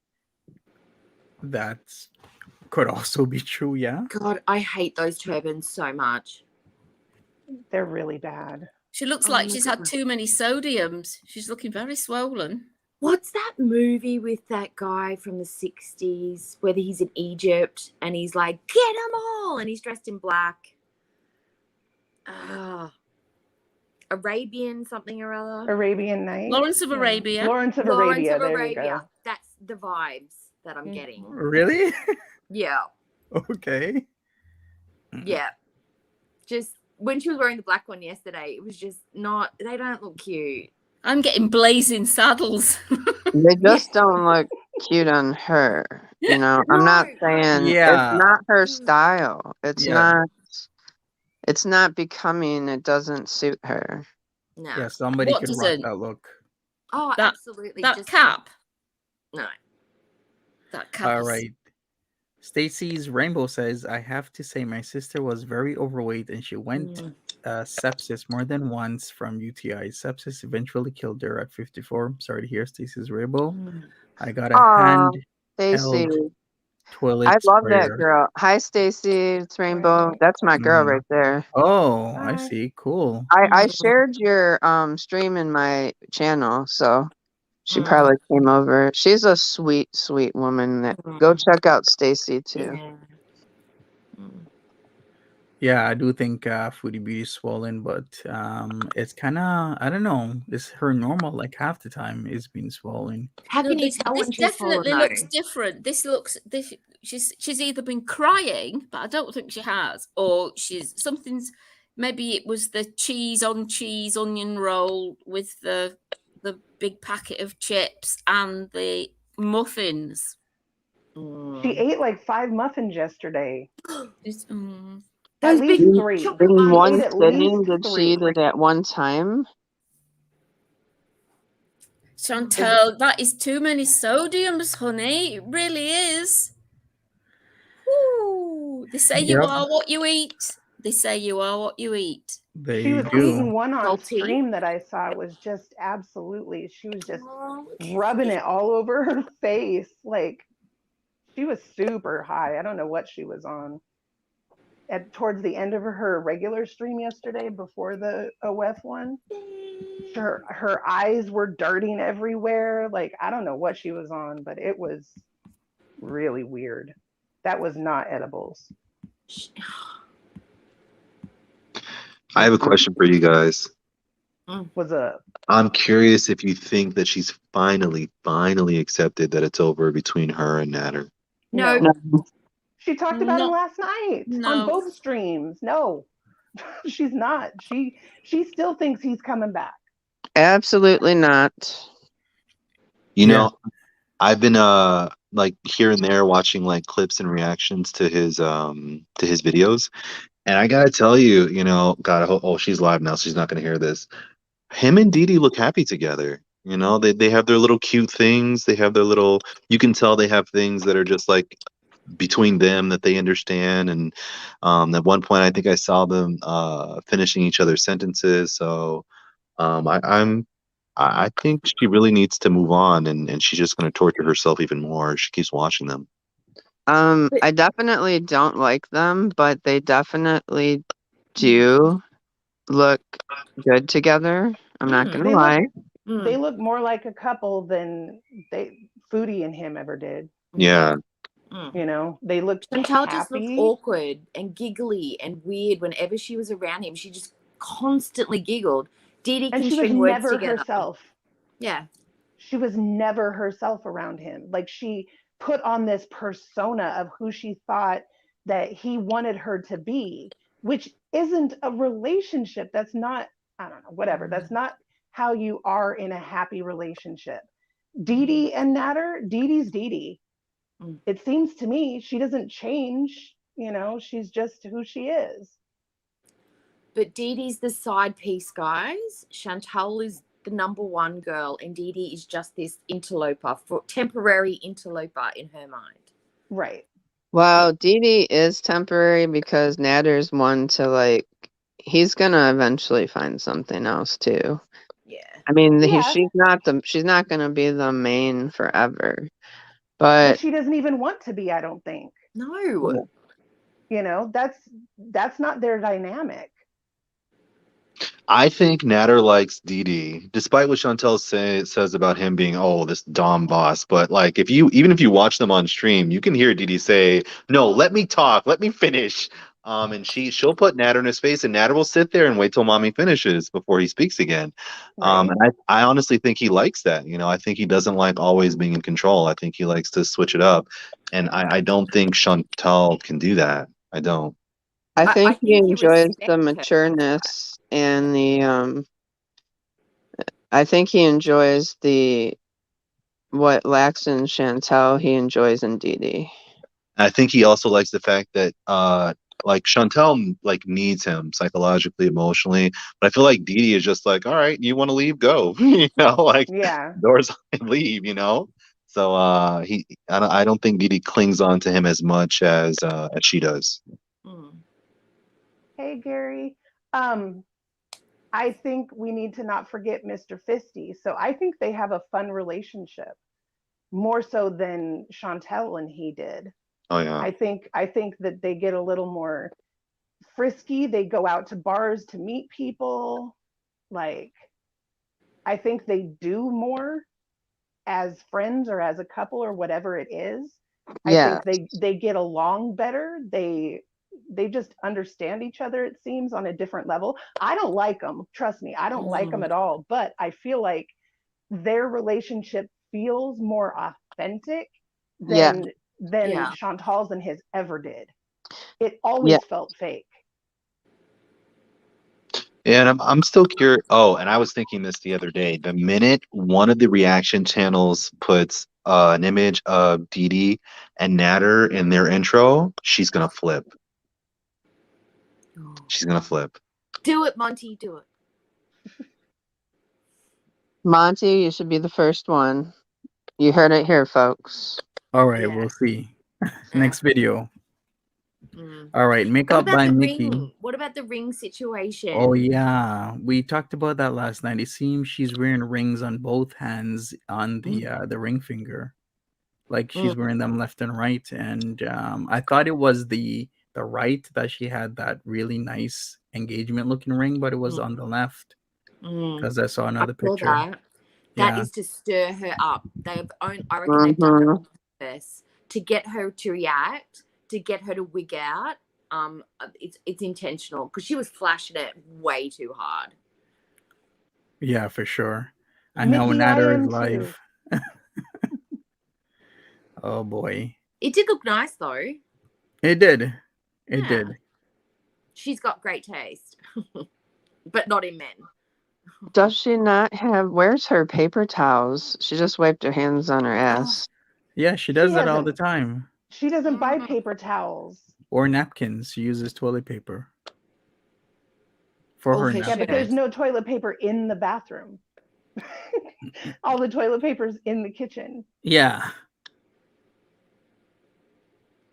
That could also be true. Yeah. God, I hate those turbans so much. They're really bad. She looks like she's had too many sodiums. She's looking very swollen. What's that movie with that guy from the 60s where he's in Egypt and he's like, get them all, and he's dressed in black? Arabian something or other. Arabian Night. Lawrence of Arabia. Lawrence of Arabia. There you go. That's the vibes that I'm getting. Really? Yeah. Okay. Yeah. Just when she was wearing the black one yesterday, it was just not, they don't look cute. I'm getting blazing saddles. They just don't look cute on her. I'm not saying it's not her style. It's It's not becoming. It doesn't suit her. No. Yeah, somebody What could rock doesn't? that look. Oh, That- absolutely. That Just cap. no. That cap. All is- right. Stacy's Rainbow says, I have to say my sister was very overweight and she went sepsis more than once from UTI. Sepsis eventually killed her at 54. Sorry to hear, Stacy's Rainbow. I got a Aw, handheld Stacy. toilet I love sprayer. that girl. Hi, Stacy. It's Rainbow. That's my girl Mhm. right there. Oh, I Hi. see. Cool. I shared your stream in my channel, so she probably came over. She's a sweet, sweet woman. Go check out Stacy too. Yeah. Yeah, I do think Foodie Beauty is swollen, but it's kind of, I don't know. It's her normal, like half the time is being swollen. How No, can you this, tell this when she's swollen? definitely looks different. This looks she's either been crying, but I don't think she has, or something's maybe it was the cheese on cheese onion roll with the big packet of chips and the muffins. She ate like 5 muffins yesterday. Those At least big 3. chocolate In ones. one at sitting, least did she 3. eat it at one time? Chantal, that is too many sodiums, honey. It really is. Woo. They say you Yep. are what you eat. They say you are what you eat. They She was do. eating one on Salty. stream that I saw. It was just absolutely, she was just rubbing it all over her face. Like, she was super high. I don't know what she was on. Towards the end of her regular stream yesterday, before the OF one, her eyes were darting everywhere. Like, I don't know what she was on, but it was really weird. That was not edibles. I have a question for you guys. Was a I'm curious if you think that she's finally accepted that it's over between her and Natter. No. She talked about him No. last night No. on both streams. No, she's not. She still thinks he's coming back. Absolutely not. You know, I've been like here and there watching like clips and reactions to his videos, and I gotta tell you, you know, God, oh, she's live now, so she's not gonna hear this. Him and Dee Dee look happy together. You know, they have their little cute things. They have their little. You can tell they have things that are just like between them that they understand. And at one point, I think I saw them finishing each other's sentences. So I think she really needs to move on, and she's just going to torture herself even more if she keeps watching them. I definitely don't like them, but they definitely do look good together. I'm not gonna lie. They look more like a couple than Foodie and him ever did. Yeah. You know, they look Chantal happy. just looked awkward and giggly and weird whenever she was around him. She just constantly giggled. Dee Dee and can she was string words never together. herself. Yeah. She was never herself around him. Like, she put on this persona of who she thought that he wanted her to be, which isn't a relationship. That's not, I don't know, whatever. That's not how you are in a happy relationship. Dee Dee and Natter, Dee Dee's Dee Dee. It seems to me she doesn't change, you know, she's just who she is. But Dee Dee's the side piece, guys. Chantal is the number one girl, and Dee Dee is just this temporary interloper in her mind. Right. Well, Dee Dee is temporary because Natter's one to like, he's gonna eventually find something else too. Yeah. I mean, Yeah. she's not gonna be the main forever. But But she doesn't even want to be, I don't think. No. You know, that's not their dynamic. I think Natter likes Dee Dee, despite what Chantal says about him being, oh, this Dom boss. But like, even if you watch them on stream, you can hear Dee Dee say, "No, let me talk, let me finish." And she'll put Natter in his face, and Natter will sit there and wait till mommy finishes before he speaks again. Right. And I honestly think he likes that. You know, I think he doesn't like always being in control. I think he likes to switch it up, and I don't think Chantal can do that. I don't. I think he enjoys respects the her. matureness and the I think he enjoys what lacks in Chantal, he enjoys in Dee Dee. I think he also likes the fact that like Chantal like needs him psychologically, emotionally, but I feel like Dee Dee is just like, all right, you want to leave, go, you know, like Yeah. doors leave, you know. So I don't think Dee Dee clings on to him as much as she does. Hey, Gary. I think we need to not forget Mr. Fisty. So I think they have a fun relationship, more so than Chantal and he did. Oh yeah. I think that they get a little more frisky. They go out to bars to meet people. Like, I think they do more as friends or as a couple or whatever it is. I Yeah. think they get along better. They just understand each other, it seems, on a different level. I don't like them, trust me, I don't like them at all, but I feel like their relationship feels more authentic Yeah. than Chantal's and his ever did. It Yeah. always felt fake. Yeah, and I'm still curious. Oh, and I was thinking this the other day. The minute one of the reaction channels puts an image of Dee Dee and Natter in their intro, she's gonna flip. She's gonna flip. Do it, Monty. Do it. Monty, you should be the first one. You heard it here, folks. All right, Yeah. we'll see. Next video. Mm. All right, What makeup about by the Mickey. ring? What about the ring situation? Oh yeah, we talked about that last night. It seems she's wearing rings on both hands on the ring finger, like she's wearing them left and right. And I thought it was the right that she had that really nice engagement looking ring, but it was on the left because I saw another picture. That. That Yeah. is to stir her up. I reckon they've done that on purpose to get her to react, to get her to wig out. It's intentional because she was flashing it way too hard. Yeah, for sure. I Mickey, know Natter I is am live. Oh boy. It did look nice though. It did. It Yeah. did. She's got great taste, but not in men. Does she not have? Where's her paper towels? She just wiped her hands on her ass. Yeah, she does that all the time. She doesn't buy paper towels. Or napkins. She uses toilet paper for her napkins. Yeah, but there's no toilet paper in the bathroom. All the toilet paper's in the kitchen. Yeah.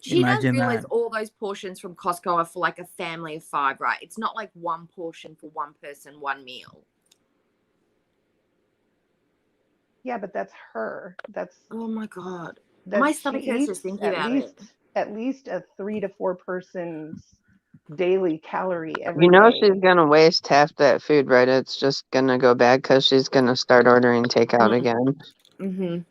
She does realize all those portions from Costco are for like a family of 5, right? It's not like one portion for one person, one meal. Yeah, but that's her. That's oh my god. My stomach hurts just thinking about it. At least a 3 to 4 person's daily calorie every You know day. she's gonna waste half that food, right? It's just gonna go bad because she's gonna start ordering takeout again. Mm-hmm.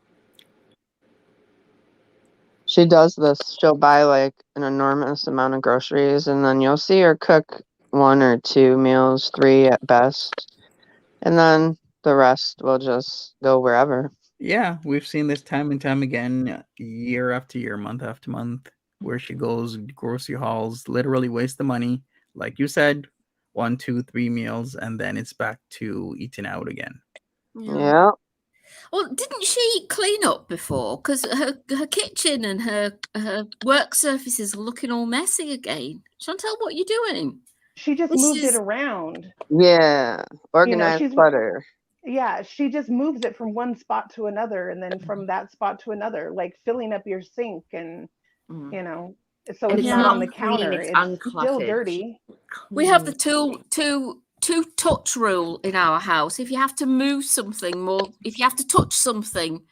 She does this. She'll buy like an enormous amount of groceries, and then you'll see her cook 1 or 2 meals, 3 at best, and then the rest will just go wherever. Yeah, we've seen this time and time again, year after year, month after month, where she goes grocery hauls, literally waste the money, like you said, 1, 2, 3 meals, and then it's back to eating out again. Yeah. Well, didn't she clean up before? Because her kitchen and her work surfaces are looking all messy again. Chantal, what are you doing? She just moved it around. Yeah, organized clutter. Yeah, she just moves it from one spot to another, and then from that spot to another, like filling up your sink, and you know, so it's not on the counter. It's still dirty. We have the two touch rule in our house. If you have to move something more, if you have to touch something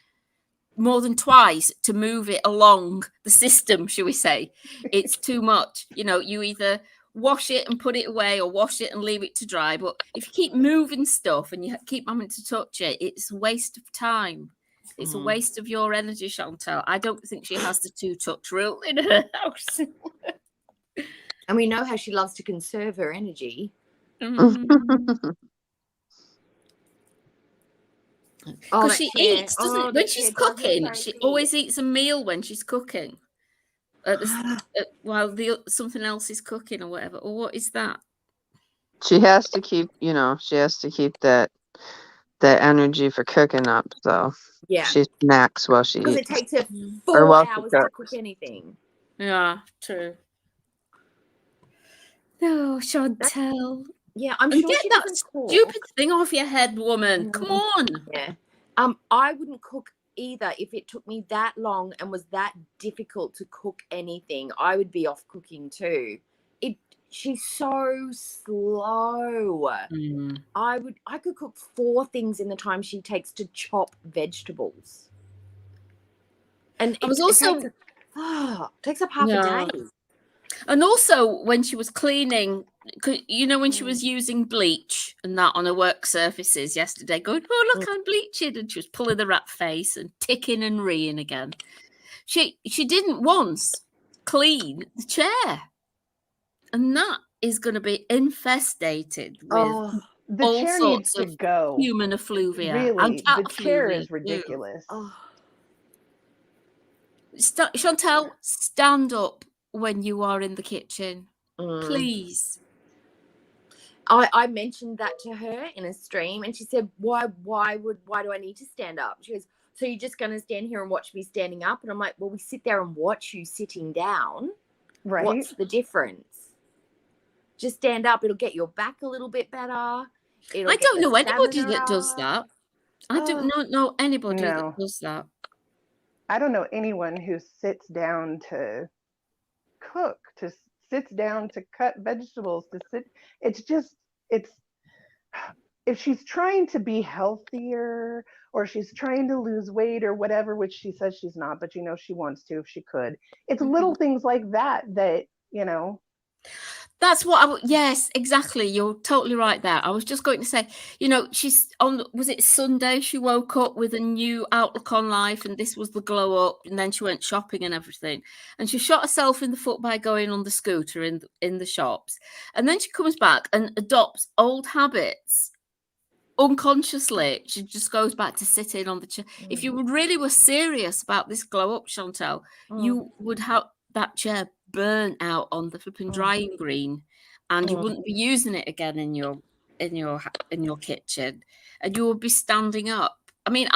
more than twice to move it along the system, shall we say, it's too much. You know, you either wash it and put it away or wash it and leave it to dry. But if you keep moving stuff and you keep having to touch it, it's a waste of time. It's a waste of your energy, Chantal. I don't think she has the 2 touch rule in her house. And we know how she loves to conserve her energy. Because she eats, doesn't when she's cooking, she always eats a meal when she's cooking. While something else is cooking or whatever. Or what is that? She has to keep, she has to keep that energy for cooking up. So she snacks while she eats. Because it takes her 4 hours to cook anything. Yeah, true. Chantal. Yeah, I'm And sure get she that doesn't cook. stupid thing off your head, woman. Come on. Yeah. I wouldn't cook either if it took me that long and was that difficult to cook anything. I would be off cooking too. She's so slow. I could cook 4 things in the time she takes to chop vegetables. And I was also takes up half a day. And also when she was cleaning, you know, when she was using bleach and that on her work surfaces yesterday, going, oh, look, I'm bleaching. And she was pulling the rat face and ticking and reeing again. She didn't once clean the chair. And that is going to be infestated with the all chair sorts needs to of go. human effluvia. Really, and the chair fluvia is ridiculous. Chantal, stand up when you are in the kitchen, please. I mentioned that to her in a stream, and she said, why do I need to stand up? She goes, so you're just going to stand here and watch me standing up? And I'm like, well, we sit there and watch you sitting down. Right. What's the difference? Just stand up. It'll get your back a little bit better. I don't know anybody that does that. I don't know anybody that does that. I don't know anyone who sits down to cook, sits down to cut vegetables, if she's trying to be healthier or she's trying to lose weight or whatever, which she says she's not, but you know, she wants to if she could. It's little things like that, you know. That's what yes, exactly. You're totally right there. I was just going to say, you know, was it Sunday? She woke up with a new outlook on life and this was the glow up, and then she went shopping and everything. And she shot herself in the foot by going on the scooter in the shops. And then she comes back and adopts old habits unconsciously. She just goes back to sitting on the chair. If you really were serious about this glow up, Chantal, you would have that chair burn out on the flipping drying green, and you wouldn't be using it again in your kitchen, and you would be standing up. I mean,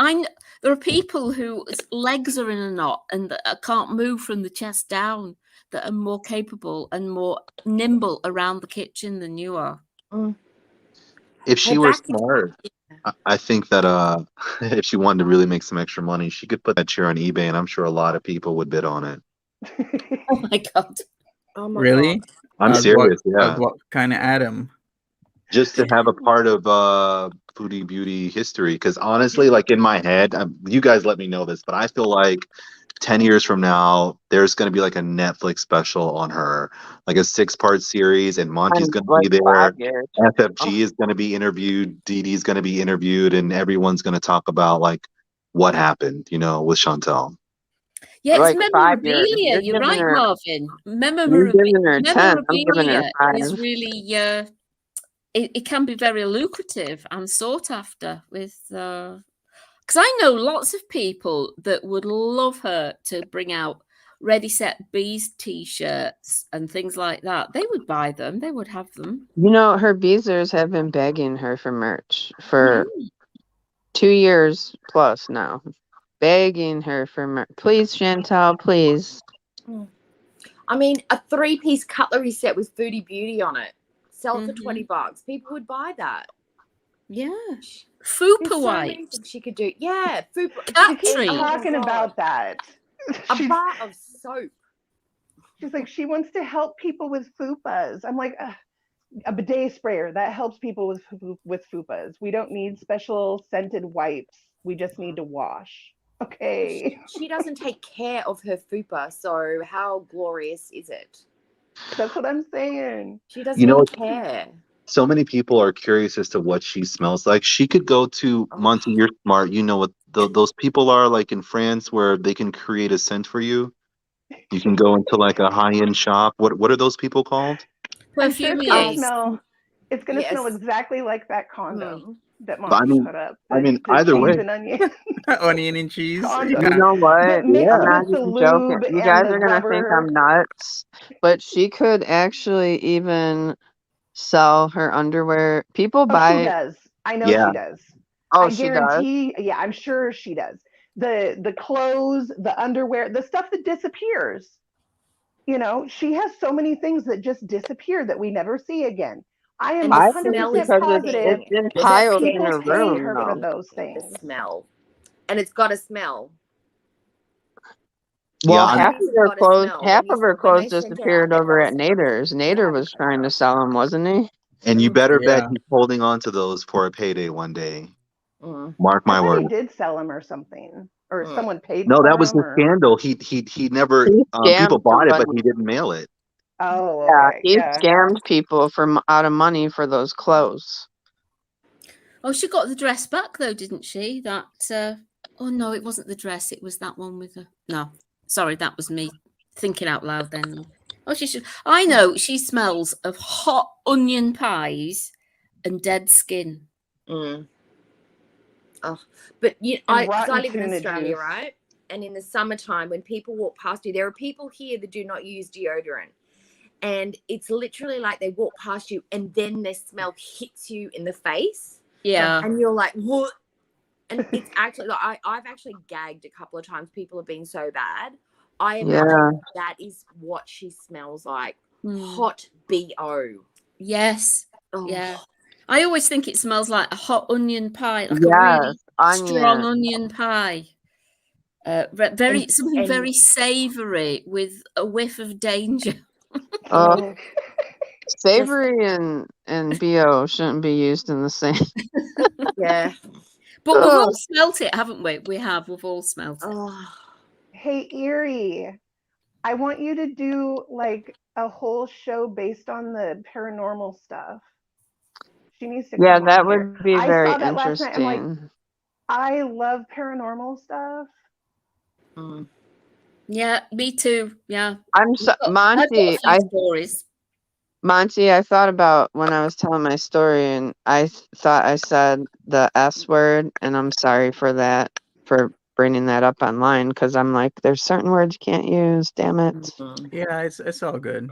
there are people whose legs are in a knot and that can't move from the chest down, that are more capable and more nimble around the kitchen than you are. If she were smart, I think that if she wanted to really make some extra money, she could put that chair on eBay, and I'm sure a lot of people would bid on it. Oh my God. Oh my Really? God. I'm serious. What kind of Adam? Just to have a part of Foodie Beauty history, because honestly, like in my head, you guys let me know this, but I feel like 10 years from now, there's going to be like a Netflix special on her, like a 6-part series, and Monty's going to be there. SFG is going to be interviewed. Dee Dee's going to be interviewed, and everyone's going to talk about like what happened, you know, with Chantal. Yeah, Like it's memorabilia. You're right, Marvin. Memorabilia is really, it can be very lucrative and sought after with, because I know lots of people that would love her to bring out ready set bees t-shirts and things like that. They would buy them. They would have them. You know, her beezers have been begging her for merch for 2 years plus now. Begging her for merch. Please, Chantal, please. I mean, a 3-piece cutlery set with Foodie Beauty on it. Sell for $20. People would buy that. Yeah. Fupa white. So she could do. Yeah. Fupa. She keeps talking about that. A bar of soap. She's like, she wants to help people with fupas. I'm like, a bidet sprayer that helps people with fupas. We don't need special scented wipes. We just need to wash. Okay. She doesn't take care of her fupa, so how glorious is it? That's what I'm saying. She doesn't care. So many people are curious as to what she smells like. She could go to Monty. You're smart. You know what those people are like in France, where they can create a scent for you. You can go into like a high-end shop. What are those people called? I'm sure it's gonna smell exactly like that condo that Monty put up. I mean, either way. And onion. Onion and cheese. You know what? I'm not even joking. You guys are gonna think I'm nuts, but she could actually even sell her underwear. People buy. She does. I know she does. Oh, I guarantee. Yeah, I'm sure she does. The clothes, the underwear, the stuff that disappears. You know, she has so many things that just disappear that we never see again. I am And the I think it's smell is 100% because the positive it's thing. in There's a piles in people her thing pay room, her for though. those the things. smell. And it's got a smell. Yeah, Well, Some half things of have her got a clothes, smell. half of her When clothes they sent it out, disappeared they've over got a at smell. Nader's. Nader was trying to sell them, wasn't he? and you better bet Yeah. he's holding on to those for a payday one day. Mm. Mark I my thought word. he did sell them or something, or Mm. someone paid No, for that was them, the or scandal. He never He people scammed bought it, but somebody. he didn't mail it. oh, Yeah, okay, he yeah. scammed people for out of money for those clothes. Oh, she got the dress back though, didn't she? That oh no, it wasn't the dress, it was that one with the no. Sorry, that was me thinking out loud then. Oh, she should. I know she smells of hot onion pies and dead skin. Mm. Oh, but And I rotten live in tuna Australia, juice. right? And in the summertime, when people walk past you, there are people here that do not use deodorant, and it's literally like they walk past you, and then their smell hits you in the face, Yeah. and you're like, what? And it's actually like I've actually gagged a couple of times. People have been so bad. I imagine that is what she smells like. Hot BO. Yes. Oh. Yeah. I always think it smells like a hot onion pie, like Yes, a really strong onion. onion pie. Something very savoury with a whiff of danger. Oh, savory and BO shouldn't be used in the same. Yeah. But we've all smelt it, haven't we? We've all smelt it. Oh. Hey, Erie, I want you to do like a whole show based on the paranormal stuff. She needs to Yeah, come that on here. would be I very saw that last night. I'm like, interesting. I love paranormal stuff. Mm. Yeah, me too. Yeah. I'm so, I've got Monty. a few stories. Monty, I thought about when I was telling my story, and I thought I said the S word, and I'm sorry for that, for bringing that up online, because I'm like, there's certain words you can't use. Damn it. Mm. Yeah, it's all good.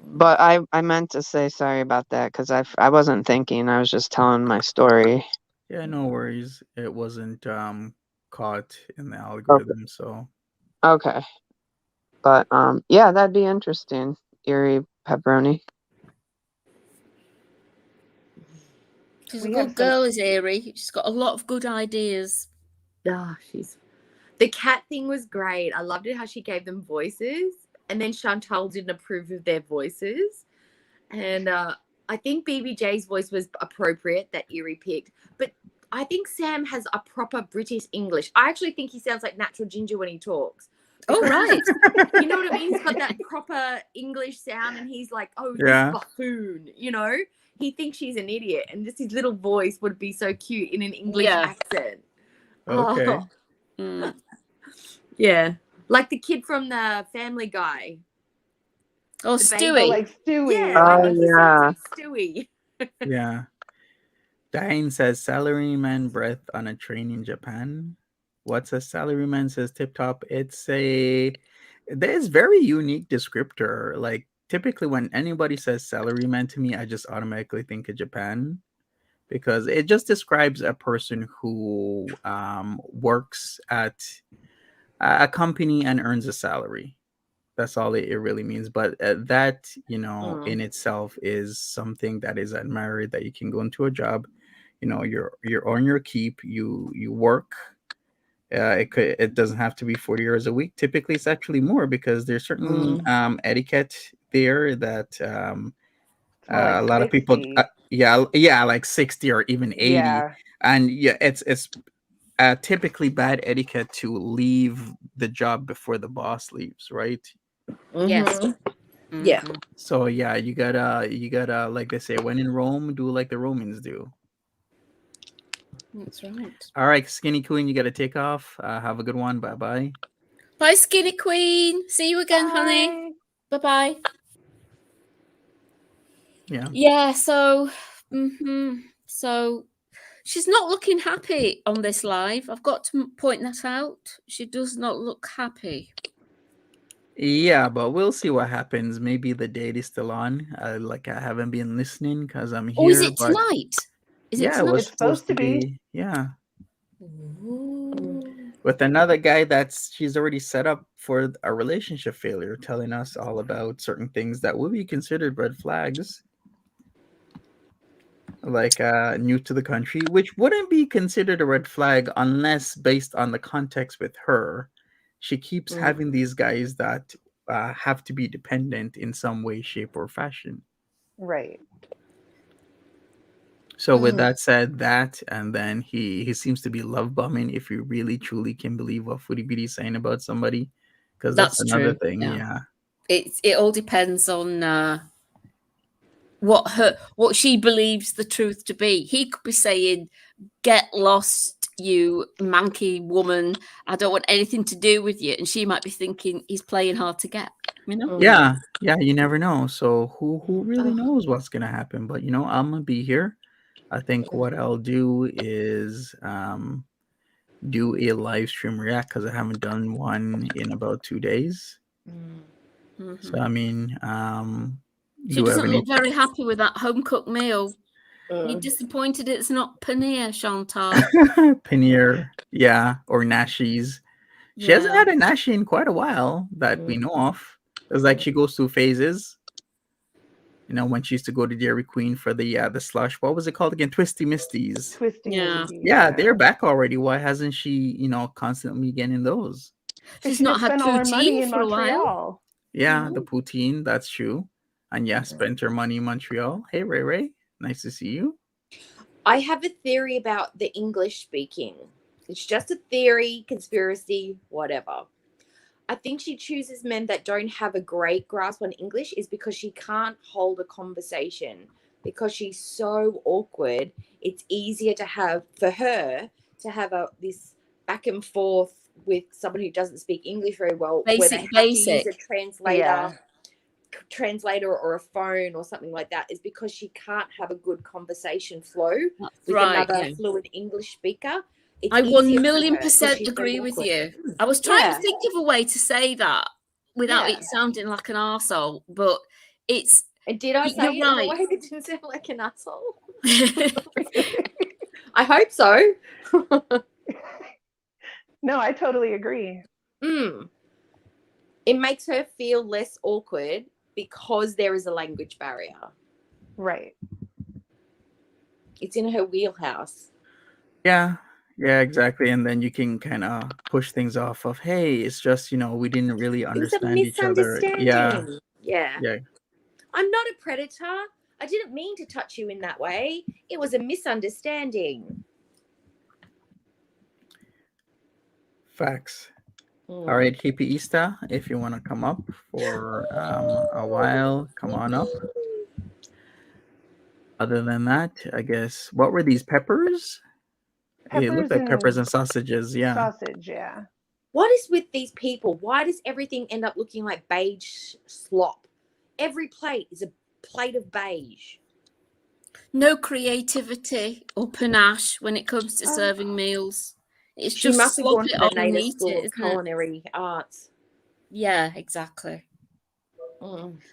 But I meant to say sorry about that because I wasn't thinking. I was just telling my story. Yeah, no worries. It wasn't caught in the algorithm, so Okay. But yeah, that'd be interesting. Erie pepperoni. She's a good girl, is Erie. She's got a lot of good ideas. Oh, the cat thing was great. I loved it how she gave them voices, and then Chantal didn't approve of their voices. And I think BBJ's voice was appropriate that Erie picked, but I think Sam has a proper British English. I actually think he sounds like Natural Ginger when he talks. Oh, right. You know what I mean? He's got that proper English sound, and he's like, oh, yeah. this buffoon, you know? He thinks she's an idiot, and just his little voice would be so cute in an English accent. Okay. Oh. Mm. Yeah. Like the kid from the Family Guy. Oh, Stewie. Oh, like Stewie. Yeah, I think he sounds like Stewie. Yeah. Diane says salaryman breath on a train in Japan. What's a salaryman? Says Tip Top. There's very unique descriptor. Like typically when anybody says salaryman to me, I just automatically think of Japan because it just describes a person who works at a company and earns a salary. That's all it really means. But that, in itself is something that is admired, that you can go into a job, you're on your keep, you work. It doesn't have to be 40 hours a week. Typically, it's actually more because there's certain etiquette there that like a lot 60. of people, like 60 or even 80. Yeah. And yeah, it's typically bad etiquette to leave the job before the boss leaves, right? Yes. Mm-hmm. Yeah. So yeah, you gotta like they say, when in Rome, do like the Romans do. That's right. All right, Skinny Queen, you gotta take off. Have a good one. Bye. Bye, Skinny Queen. See you again, honey. Bye. Yeah. So she's not looking happy on this live. I've got to point that out. She does not look happy. Yeah, but we'll see what happens. Maybe the date is still on. I haven't been listening because I'm here. Oh, is it tonight? It was supposed to be. Yeah. Ooh. with another guy she's already set up for a relationship failure, telling us all about certain things that would be considered red flags, like new to the country, which wouldn't be considered a red flag unless based on the context with her. She keeps having these guys that have to be dependent in some way, shape, or fashion. Right. So with that said, and then he seems to be love bombing, if you really truly can believe what Foodie Beauty is saying about somebody, because that's another true. thing. Yeah. It all depends on what she believes the truth to be. He could be saying, "Get lost, you manky woman. I don't want anything to do with you," and she might be thinking he's playing hard to get. You know? Yeah, you never know. So who really knows what's gonna happen? But I'm gonna be here. I think what I'll do is do a live stream react, because I haven't done one in about 2 days. So I mean, she doesn't look very happy with that home cooked meal. You're disappointed it's not paneer, Chantal. paneer, yeah, or nashies. She hasn't had a nashi in quite a while that we know of. It's like she goes through phases. When she used to go to Dairy Queen for the slush. What was it called again? Twisty Misties. Misties. Yeah, they're back already. Why hasn't she, constantly getting those? She's not had all her money poutine in for a Montreal. while. Yeah, the poutine, that's true. And spent her money in Montreal. Hey, Ray. Nice to see you. I have a theory about the English speaking. It's just a theory, conspiracy, whatever. I think she chooses men that don't have a great grasp on English is because she can't hold a conversation. Because she's so awkward, it's easier for her to have this back and forth with someone who doesn't speak English very well. Where they have to use a translator or a phone or something like that, is because she can't have a good conversation flow with another fluent English speaker. I 1,000,000% agree with you. I was trying to think of a way to say that without it sounding like an arsehole, but it's... And did I say it in a way that didn't sound like an asshole? I hope so. No, I totally agree. It makes her feel less awkward because there is a language barrier. Right. It's in her wheelhouse. Yeah, exactly. And then you can kind of push things off of, hey, it's just, we didn't really understand each other. Yeah. I'm not a predator. I didn't mean to touch you in that way. It was a misunderstanding. Facts. All right, Hippie Easter, if you want to come up for a while, come on up. Other than that, I guess, what were these peppers? It looked like peppers and sausages. Yeah. Sausage, yeah. What is with these people? Why does everything end up looking like beige slop? Every plate is a plate of beige. No creativity or panache when it comes to serving meals. It's She just must have gone to the native eat school it, of culinary arts. Yeah, exactly.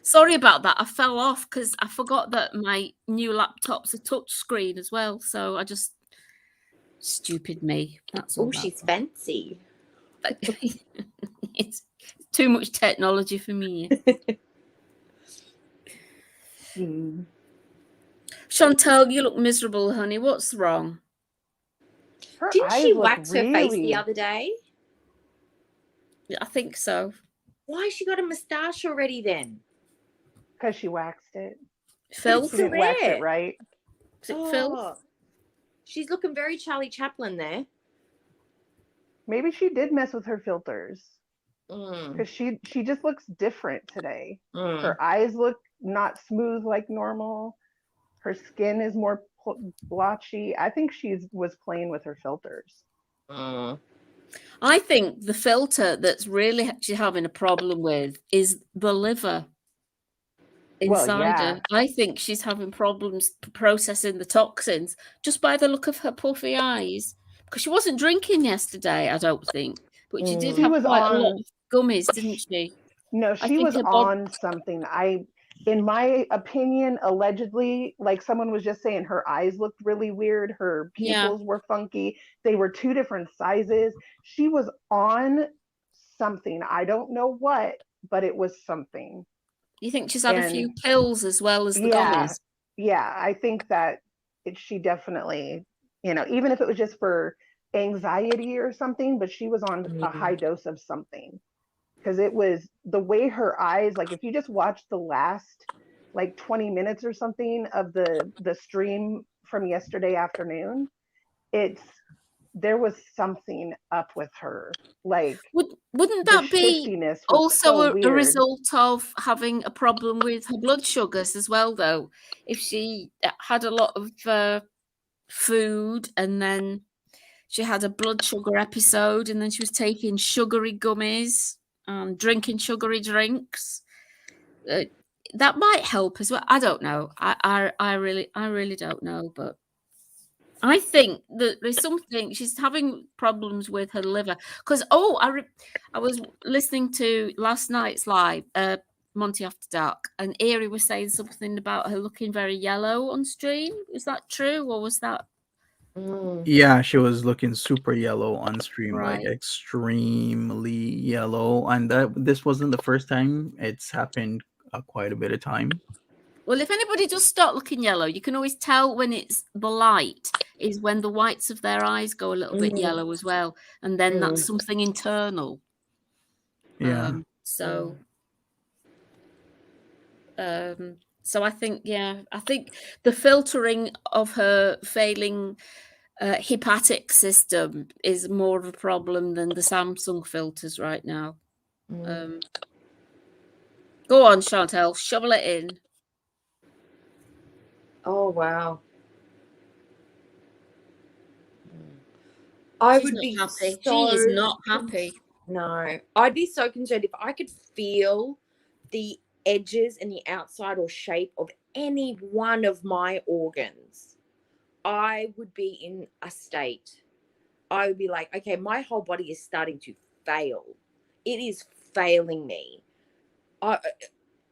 Sorry about that. I fell off because I forgot that my new laptop's a touch screen as well. So I just... Stupid me. That's all. Oh, she's fancy. It's too much technology for me. Chantal, you look miserable, honey. What's wrong? Didn't she wax her face the other day? I think so. Why has she got a moustache already then? Because she waxed it. Phil? She didn't wax it right. Is it Phil? She's looking very Charlie Chaplin there. Maybe she did mess with her filters. Because she just looks different today. Her eyes look not smooth like normal. Her skin is more blotchy. I think she was playing with her filters. I think the filter that's really she's having a problem with is the liver inside her. I think she's having problems processing the toxins just by the look of her puffy eyes. Because she wasn't drinking yesterday, I don't think. But she did have quite a lot of gummies, didn't she? No, she was on something. in my opinion, allegedly, like someone was just saying, her eyes looked really weird. Her pupils were funky. They were two different sizes. She was on something. I don't know what, but it was something. You think she's had a few pills as well as the gummies? Yeah, I think that she definitely, even if it was just for anxiety or something, but she was on a high dose of something. Because it was the way her eyes, like if you just watch the last like 20 minutes or something of the stream from yesterday afternoon, there was something up with her. Like, wouldn't that be also so a result of having a problem with her blood sugars as well, though? If she had a lot of food and then she had a blood sugar episode and then she was taking sugary gummies and drinking sugary drinks, that might help as well. I don't know. I really don't know, but I think that there's something, she's having problems with her liver. Because I was listening to last night's live, Monty After Dark, and Erie was saying something about her looking very yellow on stream. Is that true, or was that? Yeah, she was looking super yellow on stream, Right. like extremely yellow, and this wasn't the first time. It's happened quite a bit of time. Well, if anybody does start looking yellow, you can always tell when it's the light, is when the whites of their eyes go a little bit yellow as well, and then that's something internal. Yeah. So I think, I think the filtering of her failing hepatic system is more of a problem than the Samsung filters right now. Go on, Chantal, shovel it in. Oh, wow. She's would be happy. She is not happy. No, I'd be so concerned if I could feel the edges and the outside or shape of any one of my organs. I would be in a state. I would be like, okay, my whole body is starting to fail. It is failing me.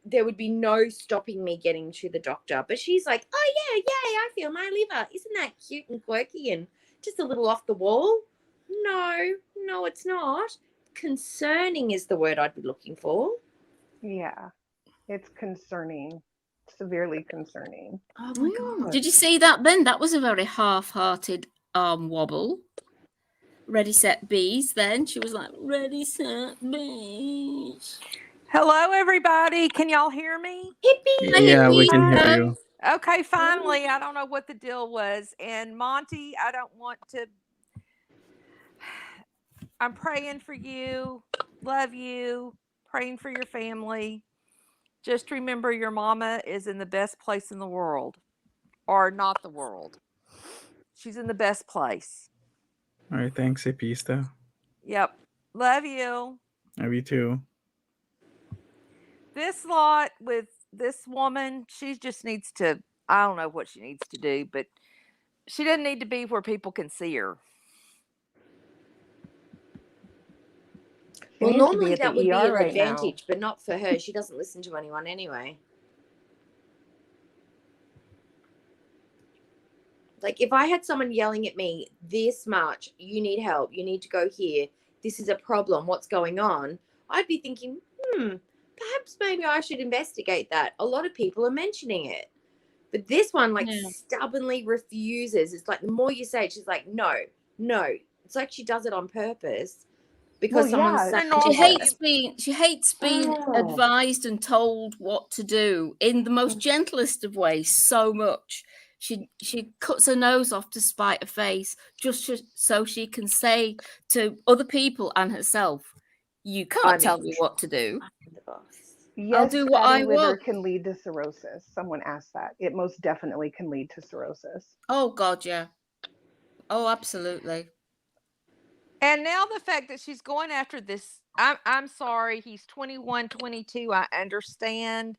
There would be no stopping me getting to the doctor. But she's like, oh, yeah, yay, I feel my liver. Isn't that cute and quirky and just a little off the wall? No, it's not. Concerning is the word I'd be looking for. Yeah, it's concerning. Severely concerning. Oh, my God. Did you see that then? That was a very half-hearted arm wobble. Ready, set, bees. Then she was like, ready, set, bees. Hello, everybody. Can y'all hear me? Hippie. Yeah, we can hear you. Okay, finally. I don't know what the deal was. And Monty, I don't want to. I'm praying for you. Love you. Praying for your family. Just remember your mama is in the best place in the world. Or not the world. She's in the best place. All right, thanks, Ipista. Yep. Love you. Love you too. This lot with this woman, she just needs to, I don't know what she needs to do, but she doesn't need to be where people can see her. Well, normally that would be an advantage, but not for her. She doesn't listen to anyone anyway. Like, if I had someone yelling at me this much, you need help, you need to go here, this is a problem, what's going on? I'd be thinking, perhaps maybe I should investigate that. A lot of people are mentioning it. But this one, stubbornly refuses. It's like the more you say it, she's like, no. It's like she does it on purpose. Because someone's saying she hates being advised and told what to do in the most gentlest of ways so much. She cuts her nose off to spite her face just so she can say to other people and herself, you can't tell me what to do. Yes, I'll do what I want. Can lead to cirrhosis. Someone asked that. It most definitely can lead to cirrhosis. Oh, God, yeah. Oh, absolutely. And now the fact that she's going after this, I'm sorry, he's 21, 22. I understand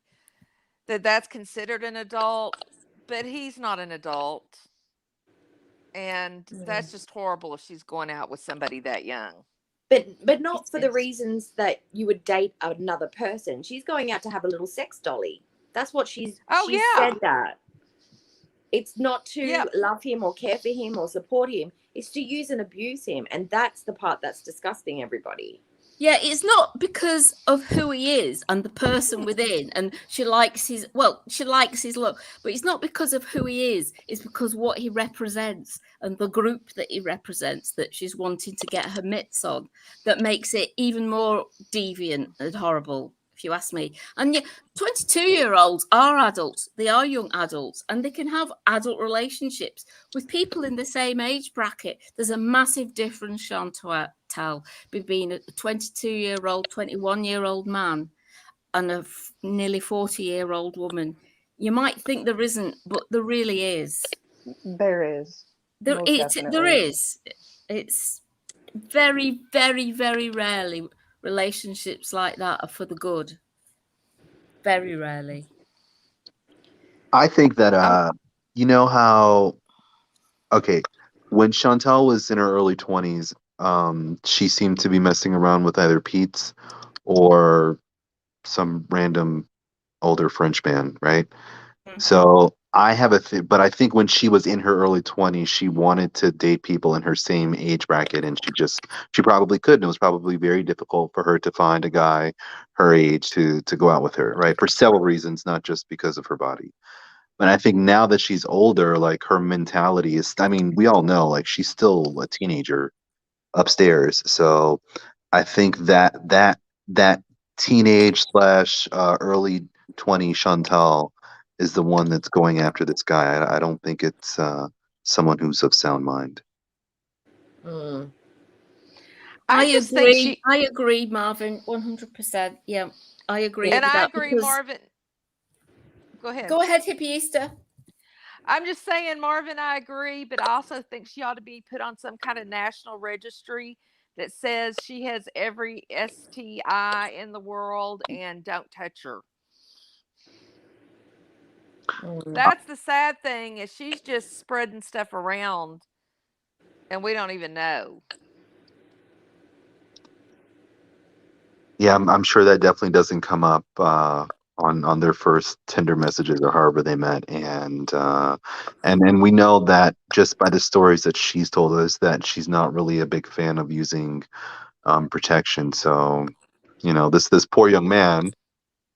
that that's considered an adult, but he's not an adult. And that's just horrible if she's going out with somebody that young. But not for the reasons that you would date another person. She's going out to have a little sex dolly. That's what she yeah. said that. It's not to Yep. love him or care for him or support him. It's to use and abuse him. And that's the part that's disgusting, everybody. Yeah, it's not because of who he is and the person within, and she likes his look, but it's not because of who he is. It's because what he represents and the group that he represents that she's wanting to get her mitts on that makes it even more deviant and horrible, if you ask me. And yeah, 22-year-olds are adults. They are young adults, and they can have adult relationships with people in the same age bracket. There's a massive difference, Chantal, being a 22-year-old, 21-year-old man and a nearly 40-year-old woman. You might think there isn't, but there really is. There is. There is. It's very, very, very rarely relationships like that are for the good. Very rarely. I think that you know how, okay, when Chantal was in her early 20s, she seemed to be messing around with either Pete's or some random older French man, right? So I have but I think when she was in her early 20s, she wanted to date people in her same age bracket, and she probably couldn't. It was probably very difficult for her to find a guy her age to go out with her, right? For several reasons, not just because of her body. But I think now that she's older, like her mentality is, I mean, we all know, like she's still a teenager upstairs. So I think that teenage slash early 20 Chantal is the one that's going after this guy. I don't think it's someone who's of sound mind. I agree. I agree, Marvin, 100%. Yeah, I agree. And I agree, Marvin. Go ahead. Go ahead, Hippie Easter. I'm just saying, Marvin, I agree, but I also think she ought to be put on some kind of national registry that says she has every STI in the world and don't touch her. That's the sad thing, is she's just spreading stuff around and we don't even know. Yeah, I'm sure that definitely doesn't come up on their first Tinder messages or however they met, and we know that just by the stories that she's told us that she's not really a big fan of using protection. So, you know, this poor young man,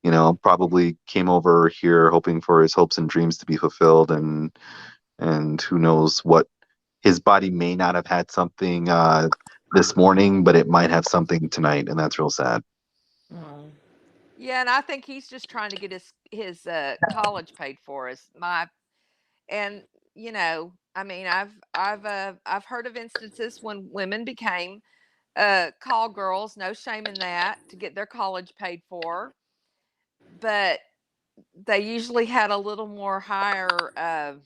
you know, probably came over here hoping for his hopes and dreams to be fulfilled, and who knows what his body may not have had something this morning, but it might have something tonight, and that's real sad. Yeah, and I think he's just trying to get his college paid for. And you know, I mean, I've heard of instances when women became call girls, no shame in that, to get their college paid for, but they usually had a little more higher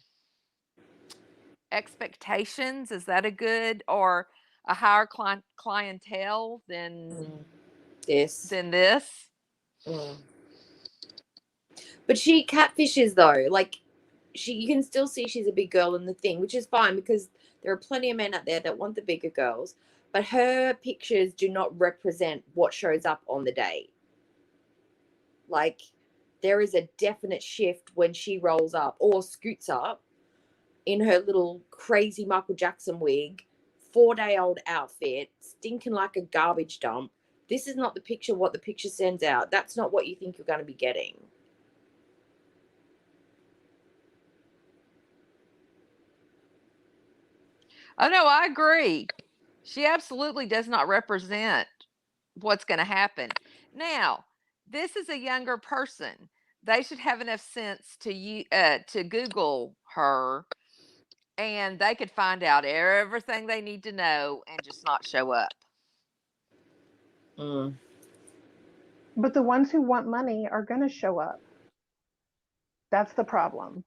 expectations. Is that a good, or a higher clientele than this? But she catfishes though. Like, you can still see she's a big girl in the thing, which is fine because there are plenty of men out there that want the bigger girls. But her pictures do not represent what shows up on the day. Like, there is a definite shift when she rolls up or scoots up in her little crazy Michael Jackson wig, 4-day-old outfit, stinking like a garbage dump. This is not the picture, what the picture sends out. That's not what you think you're going to be getting. Oh, no, I agree. She absolutely does not represent what's going to happen. Now, this is a younger person. They should have enough sense to Google her, and they could find out everything they need to know and just not show up. But the ones who want money are going to show up. That's the problem.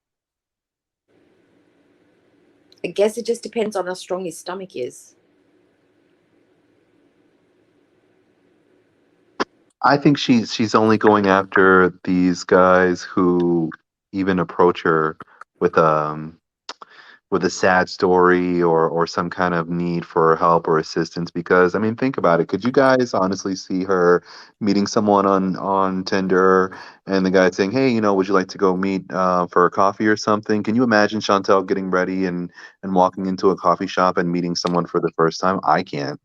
I guess it just depends on how strong his stomach is. I think she's only going after these guys who even approach her with with a sad story or some kind of need for help or assistance. Because I mean, think about it. Could you guys honestly see her meeting someone on Tinder and the guy saying, "Hey, would you like to go meet for a coffee or something?" Can you imagine Chantal getting ready and walking into a coffee shop and meeting someone for the first time? I can't.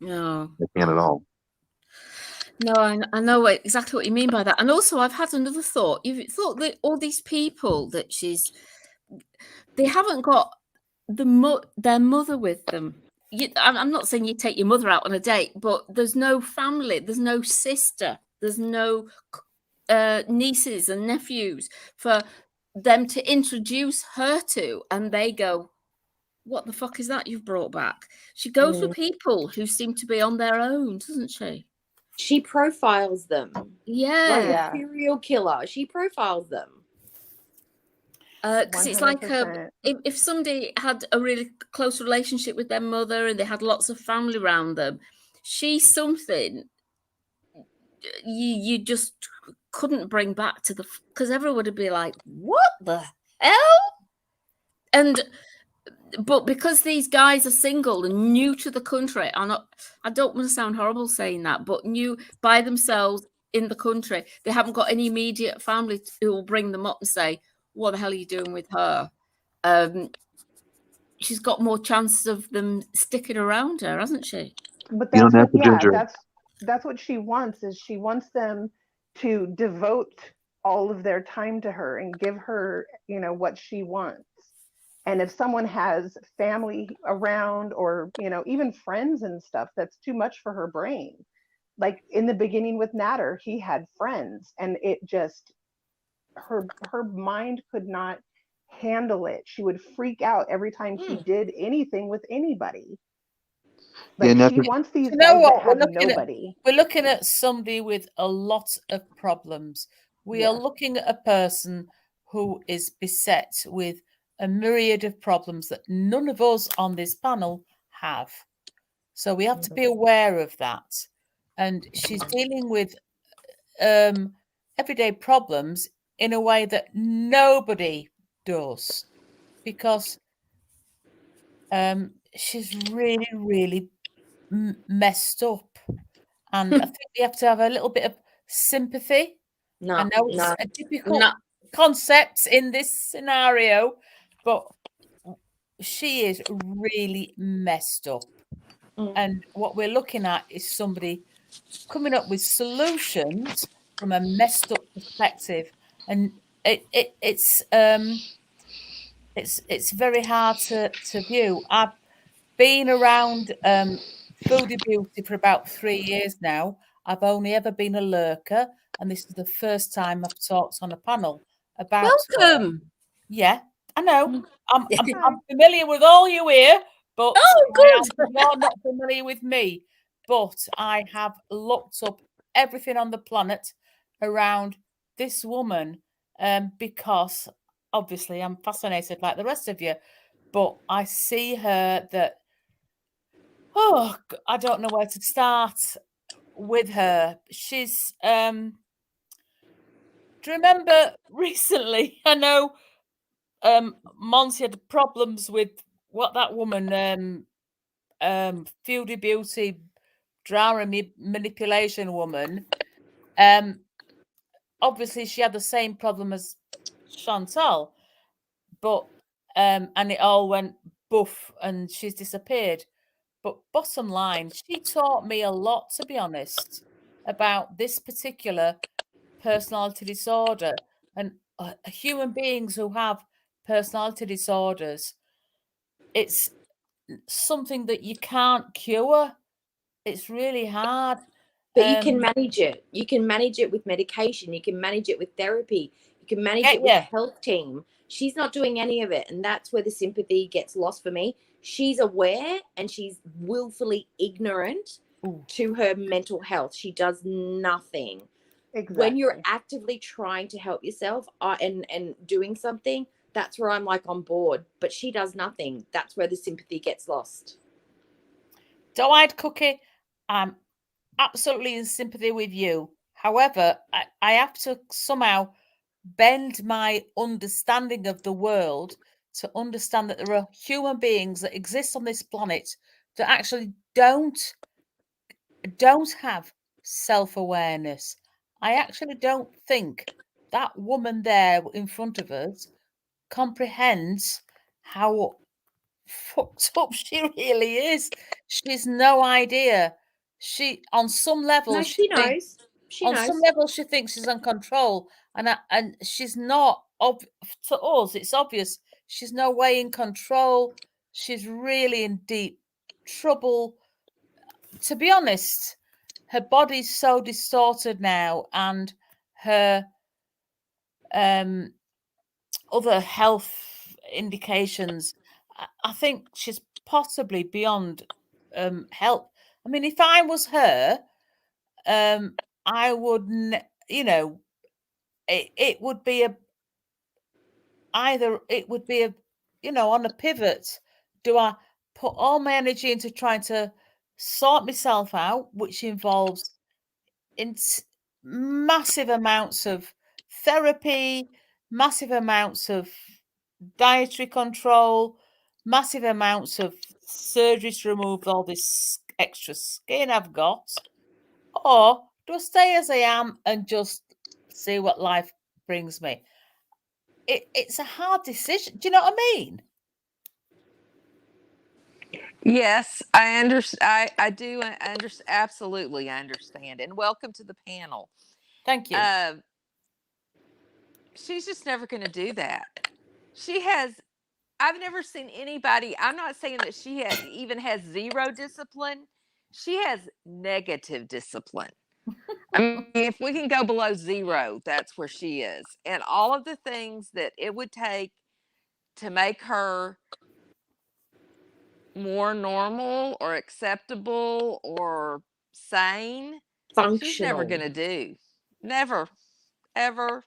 No, I can't at all. no, I know exactly what you mean by that. And also, I've had another thought. You've thought that all these people that they haven't got their mother with them. I'm not saying you take your mother out on a date, but there's no family, there's no sister, there's no nieces and nephews for them to introduce her to, and they go, "What the fuck is that you've brought back?" She goes with people who seem to be on their own, doesn't she? She profiles them. Yeah. Like a serial killer. She profiles them. Because it's like if somebody had a really close relationship with their mother and they had lots of family around them, she's something you just couldn't bring back to because everyone would be like, "What the hell?" But because these guys are single and new to the country, I don't want to sound horrible saying that, but new by themselves in the country, they haven't got any immediate family who will bring them up and say, "What the hell are you doing with her?" She's got more chances of them sticking around her, hasn't she? But that's that's what she wants. Is she wants them to devote all of their time to her and give her, what she wants. And if someone has family around or, even friends and stuff, that's too much for her brain. Like in the beginning with Natter, he had friends and it just, her mind could not handle it. She would freak out every time she did anything with anybody. Like she wants these guys that have nobody. We're looking at somebody with a lot of problems. We are looking at a person who is beset with a myriad of problems that none of us on this panel have. So we have to be aware of that. And she's dealing with everyday problems in a way that nobody does, because she's really, really messed up. And I think we have to have a little bit of sympathy. I know it's a difficult concept in this scenario, but she is really messed up. And what we're looking at is somebody coming up with solutions from a messed up perspective. And it's very hard to view. I've been around Foodie Beauty for about 3 years now. I've only ever been a lurker, and this is the first time I've talked on a panel about. Welcome. Yeah, I know. I'm familiar with all you here, but you're not familiar with me. But I have looked up everything on the planet around this woman, because obviously I'm fascinated like the rest of you. But I see her that, I don't know where to start with her. She's, do you remember recently, I know Monty had problems with what that woman, Foodie Beauty, drama manipulation woman. Obviously she had the same problem as Chantal, but and it all went boof and she's disappeared. But bottom line, she taught me a lot, to be honest, about this particular personality disorder. And human beings who have personality disorders, it's something that you can't cure. It's really hard. But you can manage it. You can manage it with medication. You can manage it with therapy. You can manage it with a health team. She's not doing any of it. And that's where the sympathy gets lost for me. She's aware and she's willfully ignorant to her mental health. She does nothing. Exactly. When you're actively trying to help yourself and doing something, that's where I'm like on board. But she does nothing. That's where the sympathy gets lost. Doe-eyed Cookie, I'm absolutely in sympathy with you. However, I have to somehow bend my understanding of the world to understand that there are human beings that exist on this planet that actually don't have self-awareness. I actually don't think that woman there in front of us comprehends how fucked up she really is. She's no idea. She, on some level, No, she knows. She on knows. some level, she thinks she's in control, and she's not. To us, it's obvious she's no way in control. She's really in deep trouble. To be honest, her body's so distorted now, and her other health indications, I think she's possibly beyond help. I mean, if I was her, I would, you know, it would be you know, on a pivot. Do I put all my energy into trying to sort myself out, which involves massive amounts of therapy, massive amounts of dietary control, massive amounts of surgery to remove all this extra skin I've got, or do I stay as I am and just see what life brings me? It's a hard decision. Do you know what I mean? Yes, I understand. I do. Absolutely, I understand. And welcome to the panel. Thank you. She's just never going to do that. She has. I've never seen anybody. I'm not saying that she even has zero discipline. She has negative discipline. I mean, if we can go below zero, that's where she is. And all of the things that it would take to make her more normal or acceptable or sane, she's never Functional. going to do. Never, ever.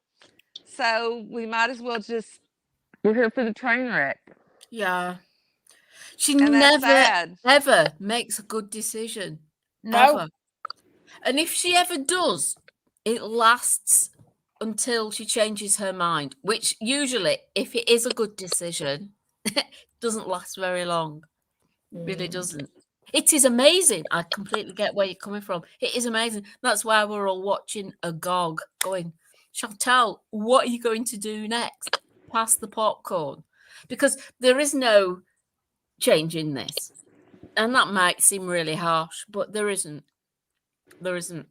So we might as well just, we're here for the train wreck. Yeah. She And that's never, sad. ever makes a good decision. No. Ever. And if she ever does, it lasts until she changes her mind, which usually, if it is a good decision, doesn't last very long. Really doesn't. It is amazing. I completely get where you're coming from. It is amazing. That's why we're all watching agog, going, Chantal, what are you going to do next? Pass the popcorn. Because there is no change in this. And that might seem really harsh, but there isn't. There isn't.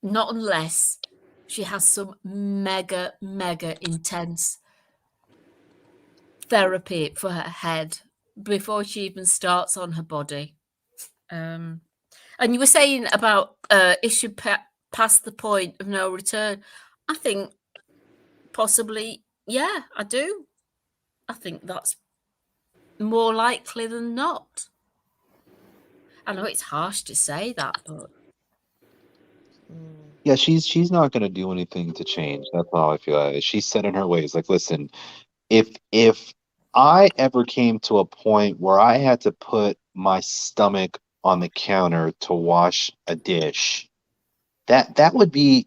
Not unless she has some mega, mega intense therapy for her head before she even starts on her body. And you were saying about it should pass the point of no return. I think possibly, yeah, I do. I think that's more likely than not. I know it's harsh to say that, but Yeah, she's not gonna do anything to change. That's how I feel. She's set in her ways. Like, listen, if I ever came to a point where I had to put my stomach on the counter to wash a dish, that would be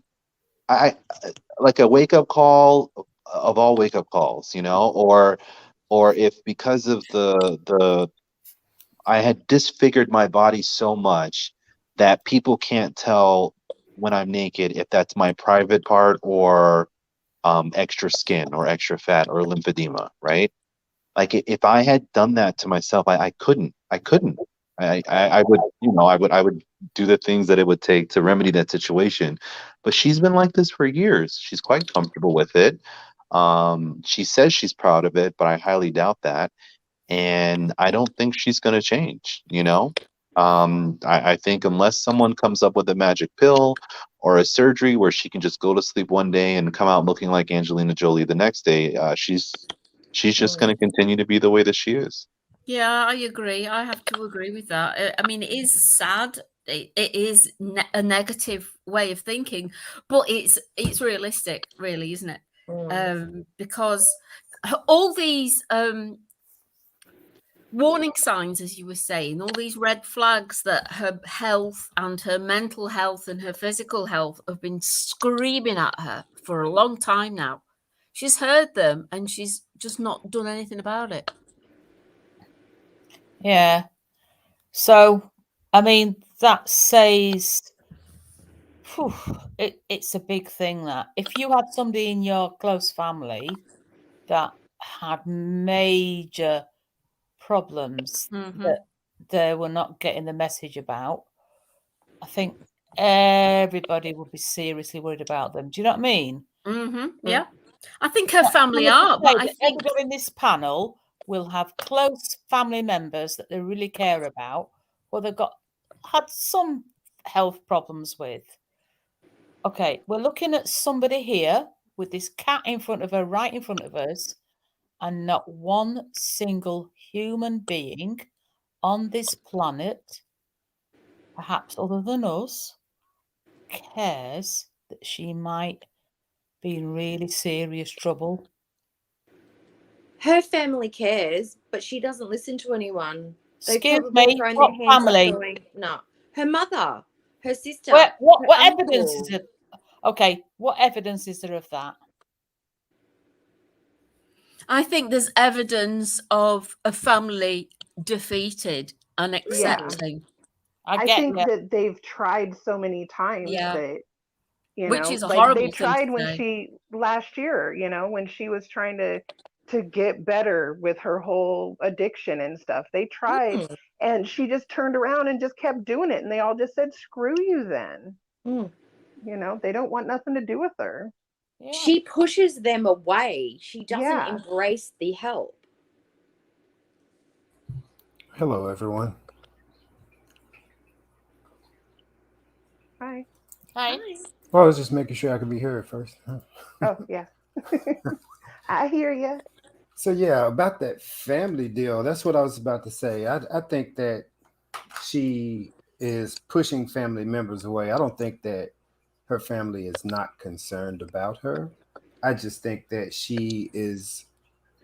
I like a wake up call of all wake up calls, you know, or if because of the I had disfigured my body so much that people can't tell when I'm naked if that's my private part or extra skin or extra fat or lymphedema, right? Like if I had done that to myself, I couldn't. I would, you know, I would do the things that it would take to remedy that situation. But she's been like this for years. She's quite comfortable with it. She says she's proud of it, but I highly doubt that. And I don't think she's going to change, you know? I think unless someone comes up with a magic pill or a surgery where she can just go to sleep one day and come out looking like Angelina Jolie the next day, she's just going to continue to be the way that she is. yeah, I agree. I have to agree with that. I mean, it is sad. It is a negative way of thinking, but it's realistic, really, isn't it? Because all these warning signs, as you were saying, all these red flags that her health and her mental health and her physical health have been screaming at her for a long time now. She's heard them and she's just not done anything about it. Yeah. So, I mean, that says it's a big thing that if you had somebody in your close family that had major problems that they were not getting the message about, I think everybody would be seriously worried about them. Do you know what I mean? Yeah. I think her family are, but I think everybody in this panel will have close family members that they really care about, or they've had some health problems with. Okay, we're looking at somebody here with this cat in front of her, right in front of us, and not one single human being on this planet, perhaps other than us, cares that she might be in really serious trouble. Her family cares, but she doesn't listen to anyone. They Excuse probably me, thrown what their hands family? up going, no. Her mother, her sister. What her evidence uncle. is there? Okay, what evidence is there of that? I think there's evidence of a family defeated and accepting. I think that they've tried so many times that, you Which know, is a like horrible they tried thing to say. last year, you know, when she was trying to get better with her whole addiction and stuff. They tried and she just turned around and just kept doing it. And they all just said, screw you then. You know, they don't want nothing to do with her. Yeah. She pushes them away. She doesn't Yeah. embrace the help. Hello, everyone. Hi. Hi. Well, I was just making sure I could be heard first. Oh, yeah. I hear you. So, yeah, about that family deal, that's what I was about to say. I think that she is pushing family members away. I don't think that her family is not concerned about her. I just think that she is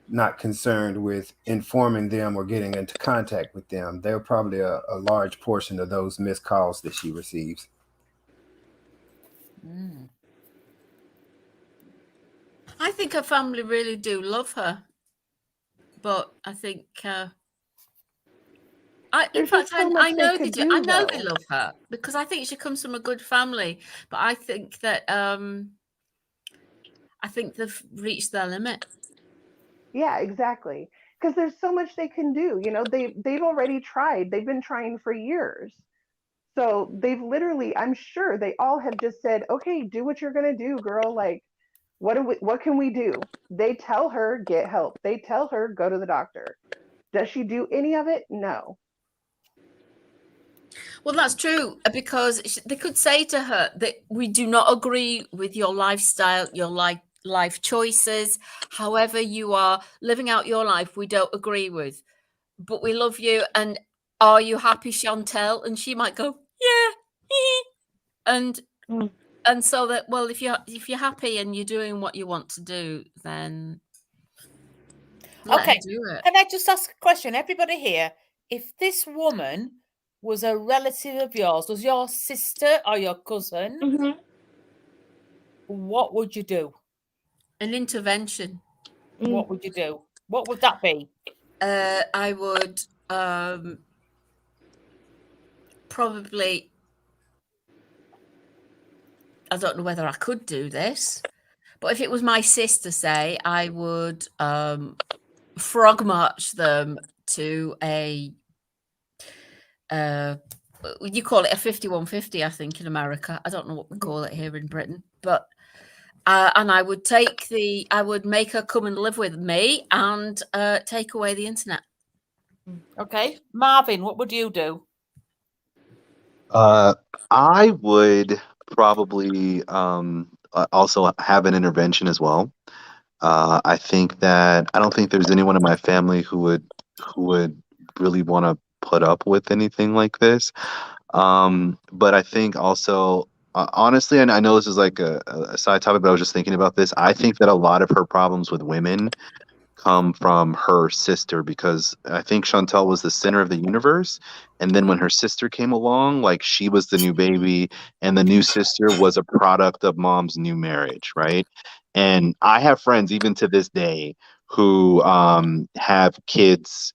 not concerned with informing them or getting into contact with them. They're probably a large portion of those missed calls that she receives. I think her family really do love her, but I think in fact I know they do. I know they love her because I think she comes from a good family, but I think that I think they've reached their limit. Yeah, exactly. Because there's so much they can do. You know, they've already tried. They've been trying for years. So they've literally, I'm sure they all have just said, okay, do what you're gonna do, girl. Like, what can we do? They tell her, get help. They tell her, go to the doctor. Does she do any of it? No. Well, that's true, because they could say to her that we do not agree with your lifestyle, your life choices, however you are living out your life, we don't agree with, but we love you. And are you happy, Chantal? And she might go, yeah. And so that, well, if you're happy and you're doing what you want to do, then let her do it. Can I just ask a question? Everybody here, if this woman was a relative of yours, was your sister or your cousin, what would you do? An intervention. What would you do? What would that be? I would probably, I don't know whether I could do this, but if it was my sister, say, I would frog march them to a you call it a 5150, I think, in America. I don't know what we call it here in Britain, but and I would make her come and live with me and take away the internet. Okay, Marvin, what would you do? I would probably also have an intervention as well. I don't think there's anyone in my family who would really want to put up with anything like this. But I think also, honestly, and I know this is like a side topic, but I was just thinking about this. I think that a lot of her problems with women come from her sister, because I think Chantal was the center of the universe. And then when her sister came along, like she was the new baby, and the new sister was a product of mom's new marriage, right? And I have friends even to this day who have kids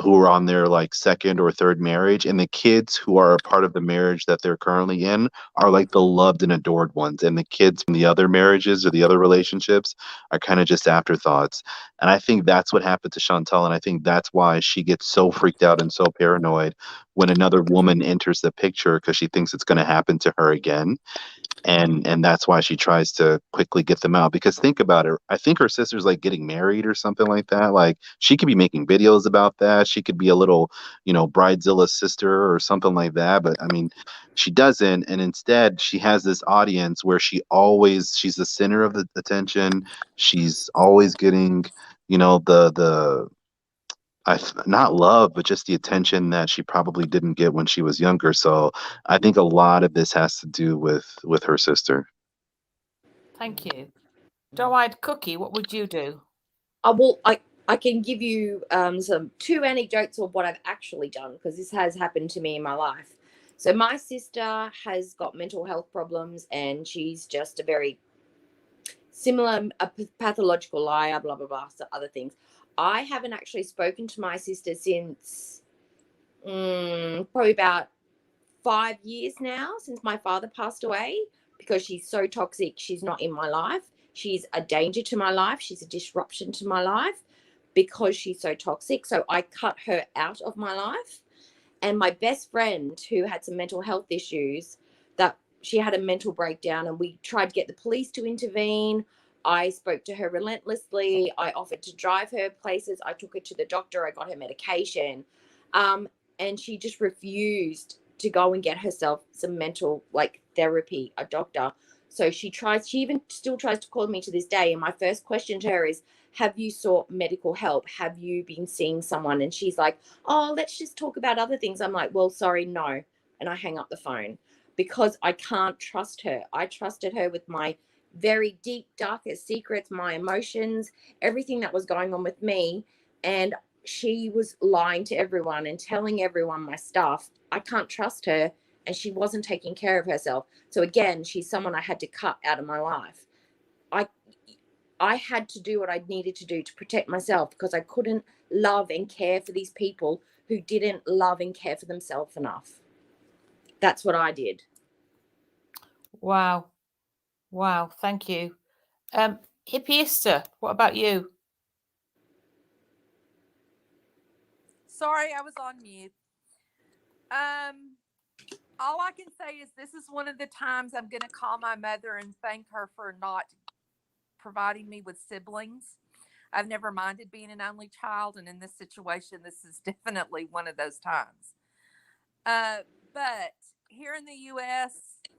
who are on their like second or third marriage, and the kids who are a part of the marriage that they're currently in are like the loved and adored ones, and the kids from the other marriages or the other relationships are kind of just afterthoughts. And I think that's what happened to Chantal, and I think that's why she gets so freaked out and so paranoid when another woman enters the picture, because she thinks it's going to happen to her again. And that's why she tries to quickly get them out. Because think about it, I think her sister's like getting married or something like that. Like she could be making videos about that. She could be a little, bridezilla sister or something like that. But I mean, she doesn't. And instead she has this audience where she's the center of the attention. She's always getting, the not love, but just the attention that she probably didn't get when she was younger. So I think a lot of this has to do with her sister. Thank you. Doe-eyed Cookie, what would you do? I can give you some 2 anecdotes of what I've actually done, because this has happened to me in my life. So my sister has got mental health problems, and she's just a very similar, a pathological liar, blah, blah, blah, so other things. I haven't actually spoken to my sister since probably about 5 years now, since my father passed away, because she's so toxic. She's not in my life. She's a danger to my life. She's a disruption to my life because she's so toxic. So I cut her out of my life. And my best friend, who had some mental health issues, that she had a mental breakdown, and we tried to get the police to intervene. I spoke to her relentlessly. I offered to drive her places. I took her to the doctor. I got her medication. And she just refused to go and get herself some mental therapy, a doctor. So she even still tries to call me to this day. And my first question to her is, have you sought medical help? Have you been seeing someone? And she's like, oh, let's just talk about other things. I'm like, well, sorry, no. And I hang up the phone because I can't trust her. I trusted her with my very deep, darkest secrets, my emotions, everything that was going on with me. And she was lying to everyone and telling everyone my stuff. I can't trust her, and she wasn't taking care of herself. So again, she's someone I had to cut out of my life. I had to do what I needed to do to protect myself, because I couldn't love and care for these people who didn't love and care for themselves enough. That's what I did. Wow. Thank you. Hippieista, what about you? Sorry, I was on mute. All I can say is this is one of the times I'm going to call my mother and thank her for not providing me with siblings. I've never minded being an only child, and in this situation, this is definitely one of those times. But here in the U.S.,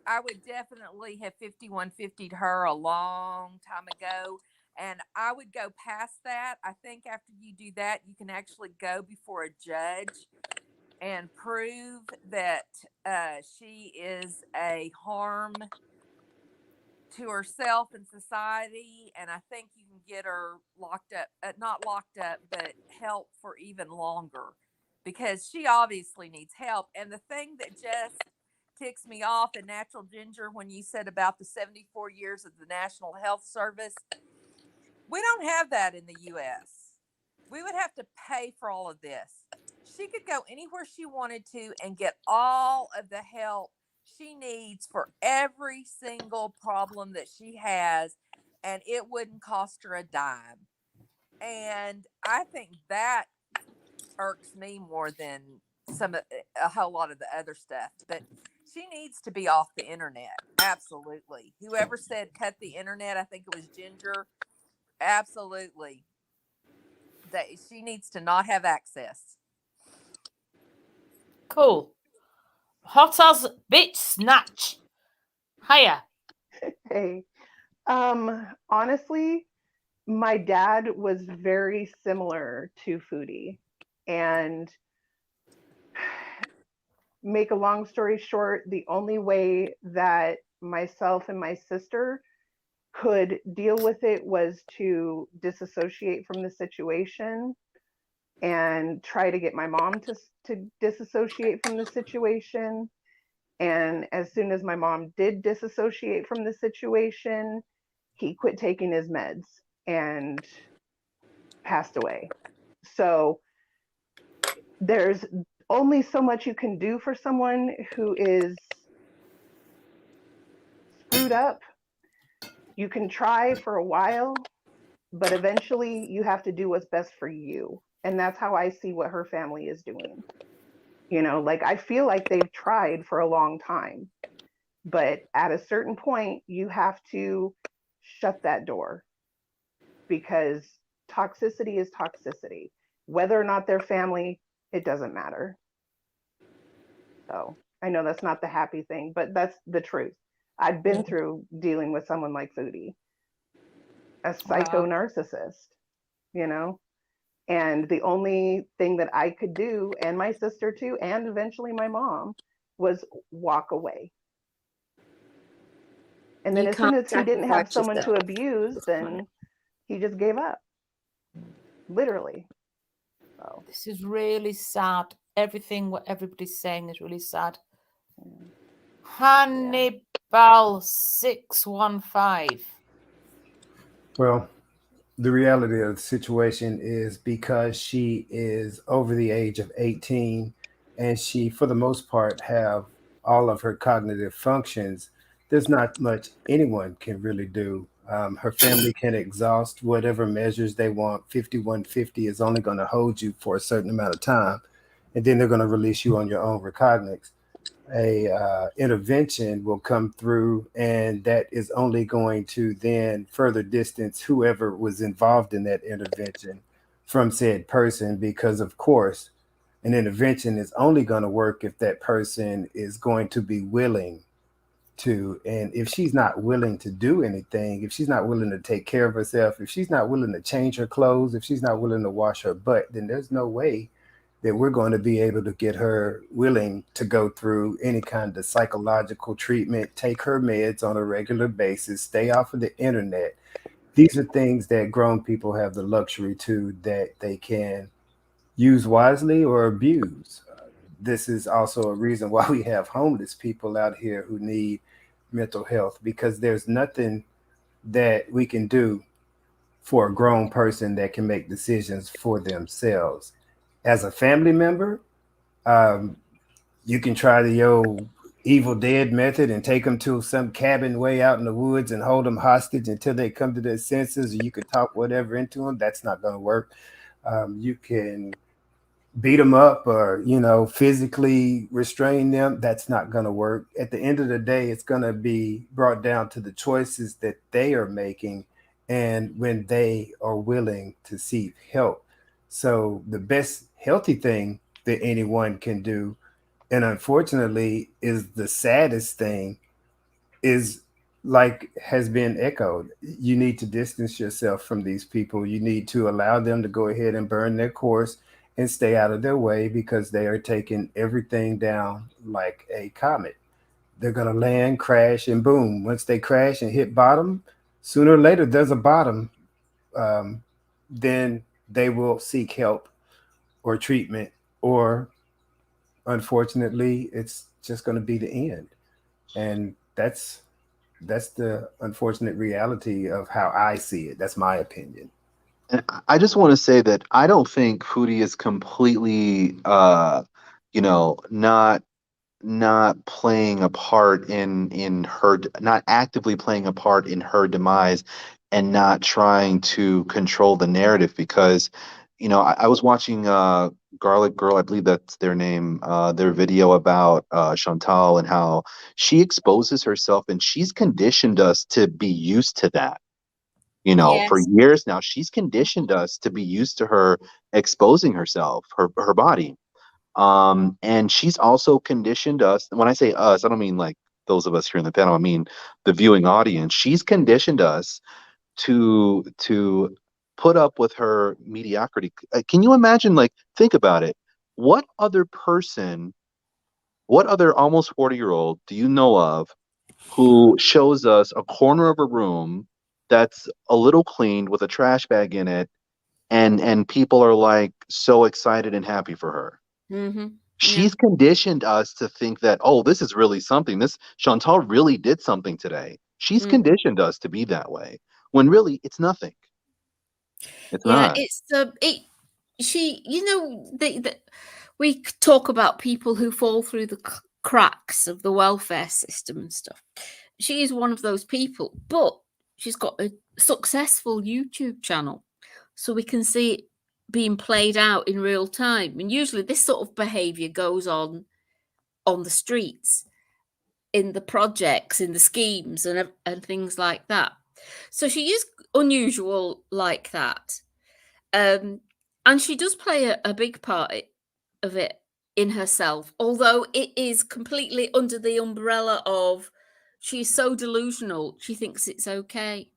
I would definitely have 5150'd her a long time ago, and I would go past that. I think after you do that, you can actually go before a judge and prove that she is a harm to herself and society. And I think you can get her locked up, not locked up, but help for even longer, because she obviously needs help. And the thing that just ticks me off, and Natural Ginger, when you said about the 74 years of the National Health Service, we don't have that in the U.S. We would have to pay for all of this. She could go anywhere she wanted to and get all of the help she needs for every single problem that she has, and it wouldn't cost her a dime. And I think that irks me more than a whole lot of the other stuff. But she needs to be off the internet. Absolutely. Whoever said cut the internet, I think it was Ginger. Absolutely. That she needs to not have access. Cool. Hot as bitch snatch. Hiya. Hey, honestly, my dad was very similar to Foodie, and make a long story short, the only way that myself and my sister could deal with it was to disassociate from the situation and try to get my mom to disassociate from the situation. And as soon as my mom did disassociate from the situation, he quit taking his meds and passed away. So there's only so much you can do for someone who is screwed up. You can try for a while, but eventually you have to do what's best for you. And that's how I see what her family is doing. You know, like I feel like they've tried for a long time, but at a certain point, you have to shut that door because toxicity is toxicity. Whether or not they're family, it doesn't matter. So I know that's not the happy thing, but that's the truth. I've been through dealing with someone like Foodie, a psycho narcissist, you know? And the only thing that I could do, and my sister too, and eventually my mom, was walk away. And then as soon as he didn't have someone to abuse, then he just gave up. Literally. So this is really sad. Everything what everybody's saying is really sad. Hannibal 615. Well, the reality of the situation is because she is over the age of 18 and she, for the most part, have all of her cognitive functions, there's not much anyone can really do. Her family can exhaust whatever measures they want. 5150 is only going to hold you for a certain amount of time, and then they're going to release you on your own recognizance. A intervention will come through, and that is only going to then further distance whoever was involved in that intervention from said person, because of course an intervention is only going to work if that person is going to be willing to. And if she's not willing to do anything, if she's not willing to take care of herself, if she's not willing to change her clothes, if she's not willing to wash her butt, then there's no way that we're going to be able to get her willing to go through any kind of psychological treatment, take her meds on a regular basis, stay off of the internet. These are things that grown people have the luxury to, that they can use wisely or abuse. This is also a reason why we have homeless people out here who need mental health, because there's nothing that we can do for a grown person that can make decisions for themselves. As a family member, you can try the old Evil Dead method and take them to some cabin way out in the woods and hold them hostage until they come to their senses, or you could talk whatever into them. That's not going to work. You can beat them up or, physically restrain them. That's not going to work. At the end of the day, it's going to be brought down to the choices that they are making and when they are willing to seek help. So the best healthy thing that anyone can do, and unfortunately is the saddest thing, is like has been echoed. You need to distance yourself from these people. You need to allow them to go ahead and burn their course and stay out of their way, because they are taking everything down like a comet. They're going to land, crash, and boom. Once they crash and hit bottom, sooner or later there's a bottom. Then they will seek help or treatment, or unfortunately, it's just going to be the end. And that's the unfortunate reality of how I see it. That's my opinion. And I just want to say that I don't think Foodie is completely, not playing a part in her, not actively playing a part in her demise, and not trying to control the narrative. Because, I was watching Garlic Girl, I believe that's their name, their video about Chantal and how she exposes herself, and she's conditioned us to be used to that. For Yes. years now, she's conditioned us to be used to her exposing herself, her body. And she's also conditioned us. And when I say us, I don't mean like those of us here in the panel. I mean the viewing audience. She's conditioned us to put up with her mediocrity. Can you imagine? Like, think about it. What other person, what other almost 40-year-old do you know of who shows us a corner of a room that's a little cleaned with a trash bag in it, and people are like so excited and happy for her. Mm-hmm. She's conditioned us to think that, oh, this is really something. This Chantal really did something today. She's conditioned us to be that way, when really it's nothing. It's not. It's she, you know, we talk about people who fall through the cracks of the welfare system and stuff. She is one of those people, but she's got a successful YouTube channel, so we can see it being played out in real time. And usually this sort of behavior goes on the streets, in the projects, in the schemes, and things like that. So she is unusual like that. And she does play a big part of it in herself, although it is completely under the umbrella of she's so delusional, she thinks it's okay.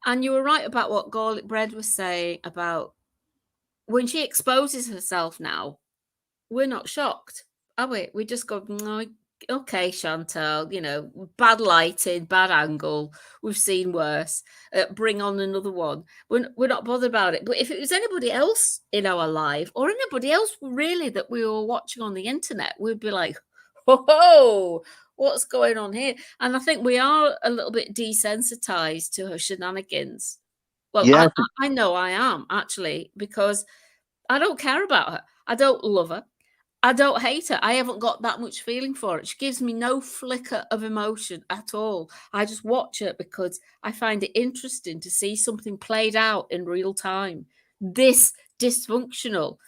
And you were right about what Garlic Bread was saying about when she exposes herself now, we're not shocked, are we? We just go, no, okay, Chantal, you know, bad lighting, bad angle. We've seen worse. Bring on another one. We're not bothered about it. But if it was anybody else in our life, or anybody else really that we were watching on the internet, we'd be like, whoa, what's going on here? And I think we are a little bit desensitized to her shenanigans. Well, Yeah. I know I am, actually, because I don't care about her. I don't love her. I don't hate her. I haven't got that much feeling for it. She gives me no flicker of emotion at all. I just watch it because I find it interesting to see something played out in real time. This dysfunctional.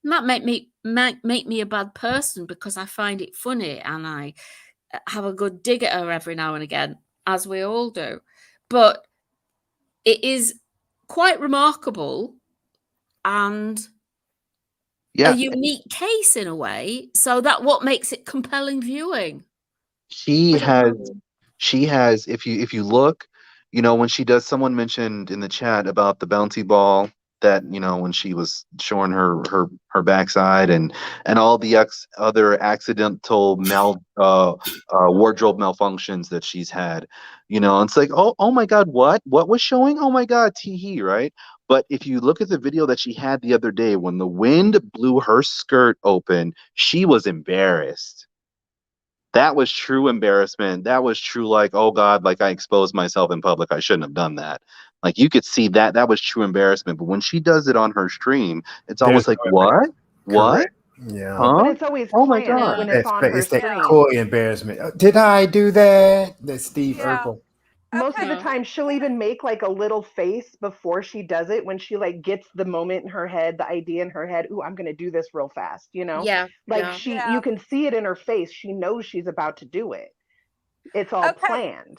And that make me a bad person because I find it funny and I have a good dig at her every now and again, as we all do. But it is quite remarkable and a unique case in a way, so that what makes it compelling viewing. She has if you look, you know, when she does, someone mentioned in the chat about the bouncy ball, that, you know, when she was showing her backside and all the other accidental wardrobe malfunctions that she's had, you know, it's like, oh my god, what was showing? Oh my god, tee, right? But if you look at the video that she had the other day, when the wind blew her skirt open, she was embarrassed. That was true embarrassment. That was true, like, oh God, like I exposed myself in public. I shouldn't have done that. Like, you could see that was true embarrassment. But when she does it on her stream, it's almost like, what? Correct. Yeah. Huh? But it's always Oh my planned God. when it's on her It's that stream. coy embarrassment. Did I do that? That's Steve Urkel. Most of the time she'll even make like a little face before she does it, when she like gets the moment in her head, the idea in her head, ooh, I'm gonna do this real fast, you know? You can see it in her face. She knows she's about to do it. It's all planned.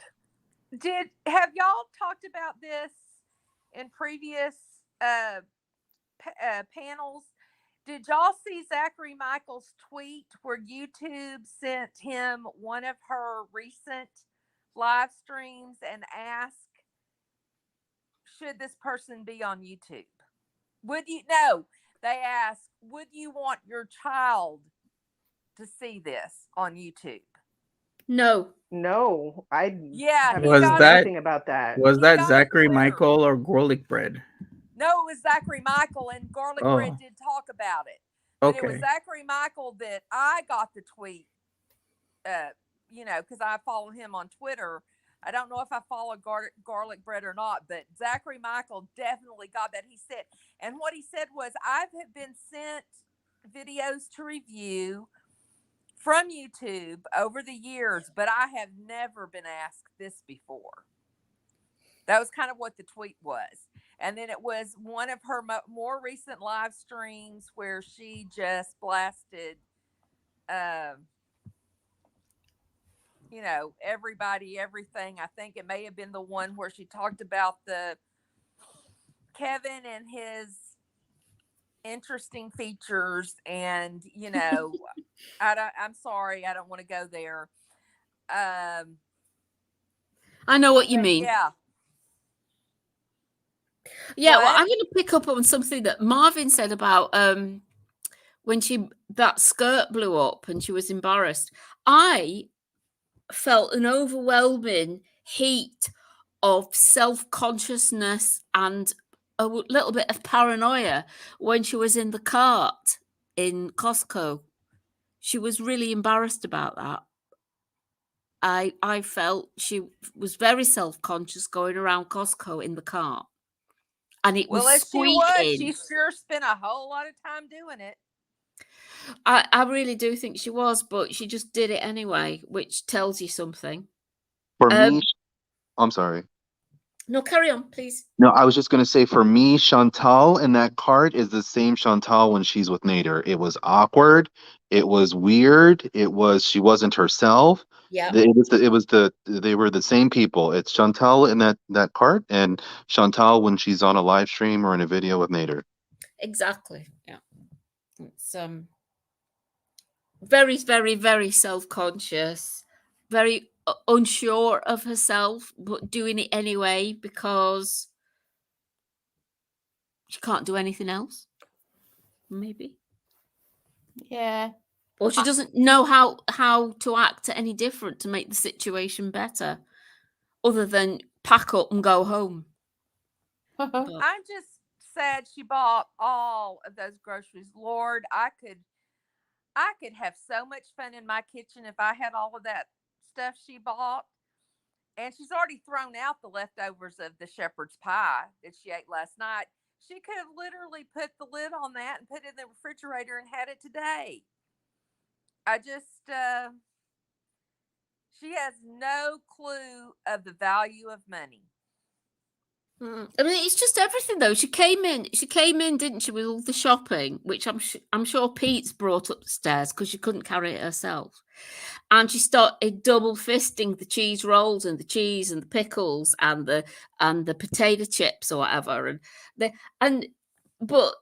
Have y'all talked about this in previous panels? Did y'all see Zachary Michael's tweet where YouTube sent him one of her recent live streams and ask, should this person be on YouTube? They asked, would you want your child to see this on YouTube? No, was that anything about that. Was that Zachary Michael or Garlic Bread? No, it was Zachary Michael, and Garlic Bread did talk about it. But it was Zachary Michael that I got the tweet, you know, because I follow him on Twitter. I don't know if I follow Garlic Bread or not, but Zachary Michael definitely got that. He said, and what he said was, I have been sent videos to review from YouTube over the years, but I have never been asked this before. That was kind of what the tweet was. And then it was one of her more recent live streams where she just blasted, you know, everybody, everything. I think it may have been the one where she talked about the Kevin and his interesting features, and, you know, I'm sorry, I don't want to go there. I know what you mean. Yeah, well, I'm going to pick up on something that Marvin said about when that skirt blew up and she was embarrassed. I felt an overwhelming heat of self-consciousness and a little bit of paranoia when she was in the cart in Costco. She was really embarrassed about that. I felt she was very self-conscious going around Costco in the cart. And it was If squeaking. she was, she sure spent a whole lot of time doing it. I really do think she was, but she just did it anyway, which tells you something. For me, I'm sorry. No, carry on, please. No, I was just going to say, for me, Chantal in that cart is the same Chantal when she's with Nader. It was awkward. It was weird. She wasn't herself. Yeah. They were the same people. It's Chantal in that cart and Chantal when she's on a live stream or in a video with Nader. Exactly. Yeah. It's very, very, very self-conscious, very unsure of herself, but doing it anyway because she can't do anything else. Maybe. Yeah. Or she doesn't know how to act any different to make the situation better, other than pack up and go home. I'm just sad she bought all of those groceries. Lord, I could have so much fun in my kitchen if I had all of that stuff she bought. And she's already thrown out the leftovers of the shepherd's pie that she ate last night. She could have literally put the lid on that and put it in the refrigerator and had it today. I just, she has no clue of the value of money. I mean, it's just everything though. She came in, didn't she, with all the shopping, which I'm sure Pete's brought upstairs because she couldn't carry it herself. And she started double fisting the cheese rolls and the cheese and the pickles and the potato chips or whatever. But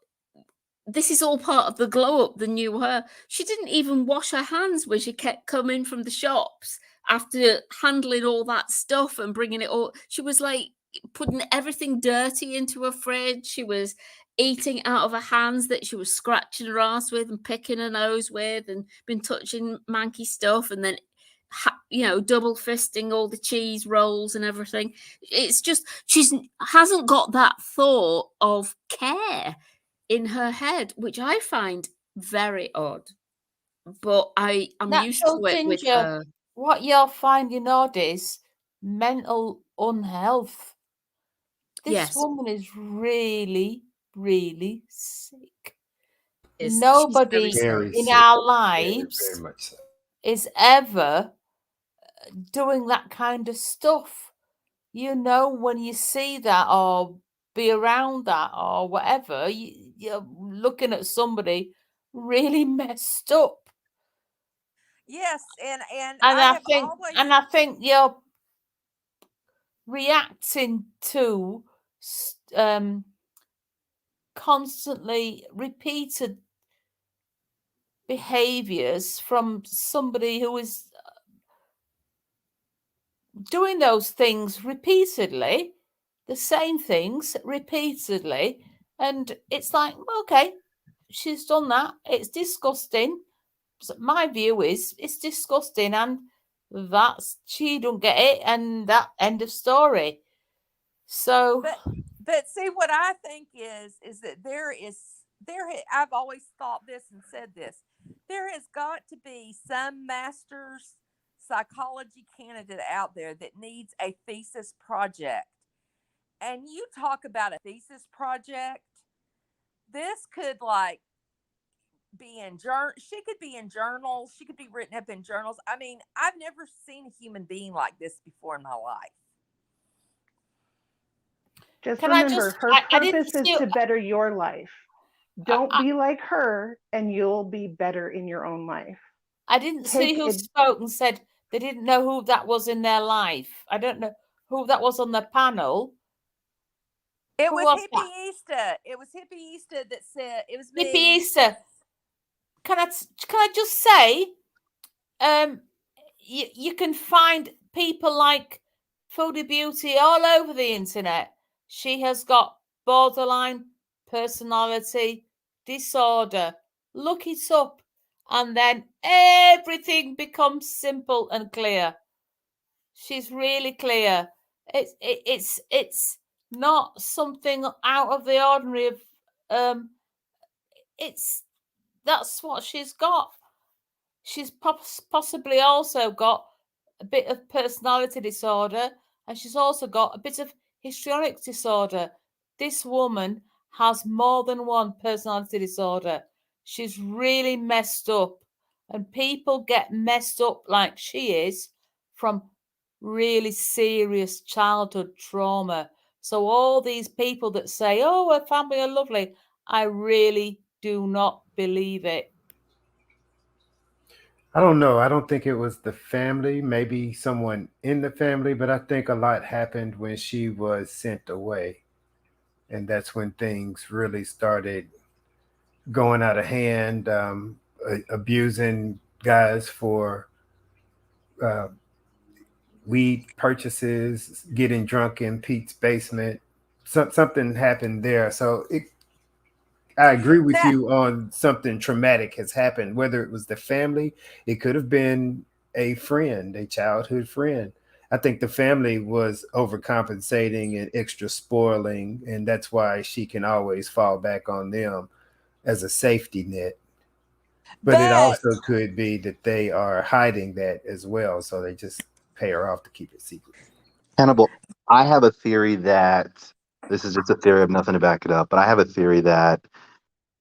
this is all part of the glow up, the new her. She didn't even wash her hands when she kept coming from the shops after handling all that stuff and bringing it all. She was like putting everything dirty into her fridge. She was eating out of her hands that she was scratching her ass with and picking her nose with and been touching manky stuff and then double fisting all the cheese rolls and everything. It's just hasn't got that thought of care in her head, which I find very odd. But I'm used to it with her. What you're finding odd is mental unhealth. This woman is really, really sick. Nobody in our lives very much so. is ever doing that kind of stuff. You know, when you see that or be around that or whatever, you're looking at somebody really messed up. Yes, and I think you're reacting to constantly repeated behaviors from somebody who is doing those things repeatedly, the same things repeatedly, and it's like, okay, she's done that. It's disgusting. So my view is it's disgusting, and that's she don't get it, and that end of story. So, but see, what I think is that I've always thought this and said this. There has got to be some master's psychology candidate out there that needs a thesis project. And you talk about a thesis project, this could be in she could be in journals, she could be written up in journals. I mean, I've never seen a human being like this before in my life. Just remember, her purpose is to better your life. Don't be like her and you'll be better in your own life. I didn't see who spoke and said they didn't know who that was in their life. I don't know who that was on the panel. It was Hippie Easter. It was Hippie Easter that said it was me. Hippie Easter. Can I just say, you can find people like Foodie Beauty all over the internet. She has got borderline personality disorder. Look it up, and then everything becomes simple and clear. She's really clear. It's not something out of the ordinary. Of it's that's what she's got. She's possibly also got a bit of personality disorder, and she's also got a bit of histrionic disorder. This woman has more than one personality disorder. She's really messed up, and people get messed up like she is from really serious childhood trauma. So all these people that say, oh, her family are lovely, I really do not believe it. I don't know. I don't think it was the family, maybe someone in the family, but I think a lot happened when she was sent away. And that's when things really started going out of hand, abusing guys for uh, weed purchases, getting drunk in Pete's basement. Something happened there. So I agree with you on something traumatic has happened, whether it was the family, it could have been a friend, a childhood friend. I think the family was overcompensating and extra spoiling, and that's why she can always fall back on them as a safety net. But it also could be that they are hiding that as well, so they just pay her off to keep it secret. Hannibal, I have a theory that this is just a theory. I have nothing to back it up, but I have a theory that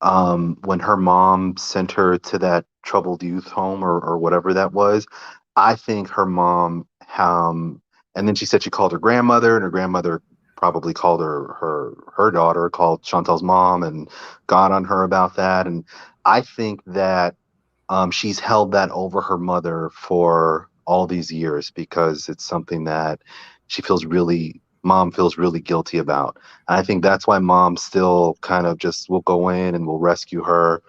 when her mom sent her to that troubled youth home or whatever that was, I think her mom, and then she said she called her grandmother, and her grandmother probably called her daughter, called Chantal's mom, and got on her about that. And I think that she's held that over her mother for all these years because it's something that mom feels really guilty about. And I think that's why mom still kind of just will go in and will rescue her,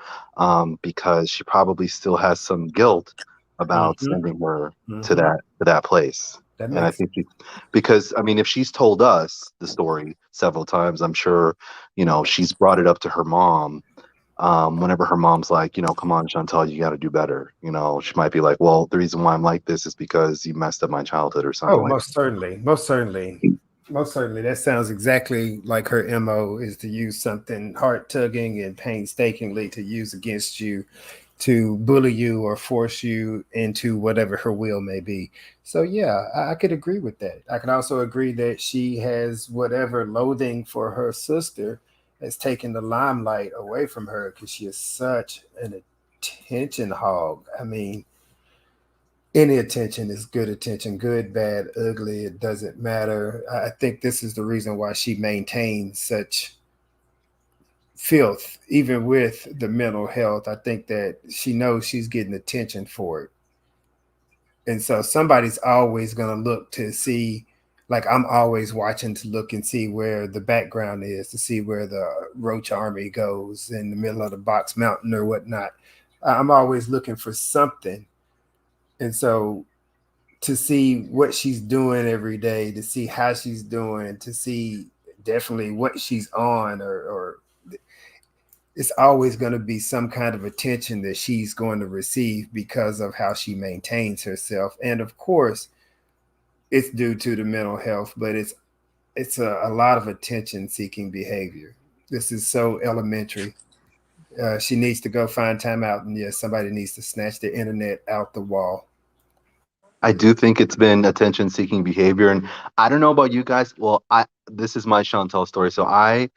because she probably still has some guilt about sending her to that place. That And I makes think because I mean, if she's told us the story several times, I'm sure, she's brought it up to her mom. Whenever her mom's like, come on, Chantal, you got to do better. She might be like, well, the reason why I'm like this is because you messed up my childhood or something Oh, like most certainly. Most certainly. Most certainly. That sounds exactly like her MO, is to use something heart tugging and painstakingly to use against you, to bully you or force you into whatever her will may be. So yeah, I could agree with that. I can also agree that she has whatever loathing for her sister has taken the limelight away from her because she is such an attention hog. I mean, any attention is good attention, good, bad, ugly, it doesn't matter. I think this is the reason why she maintains such filth, even with the mental health. I think that she knows she's getting attention for it. And so somebody's always going to look to see, like I'm always watching to look and see where the background is, to see where the Roach Army goes in the middle of the Box Mountain or whatnot. I'm always looking for something. And so to see what she's doing every day, to see how she's doing, to see definitely what she's on, or it's always going to be some kind of attention that she's going to receive because of how she maintains herself. And of course, it's due to the mental health, but it's a lot of attention-seeking behavior. This is so elementary. She needs to go find time out, and yes, somebody needs to snatch the internet out the wall. I do think it's been attention-seeking behavior, and I don't know about you guys. Well, this is my Chantal story. So I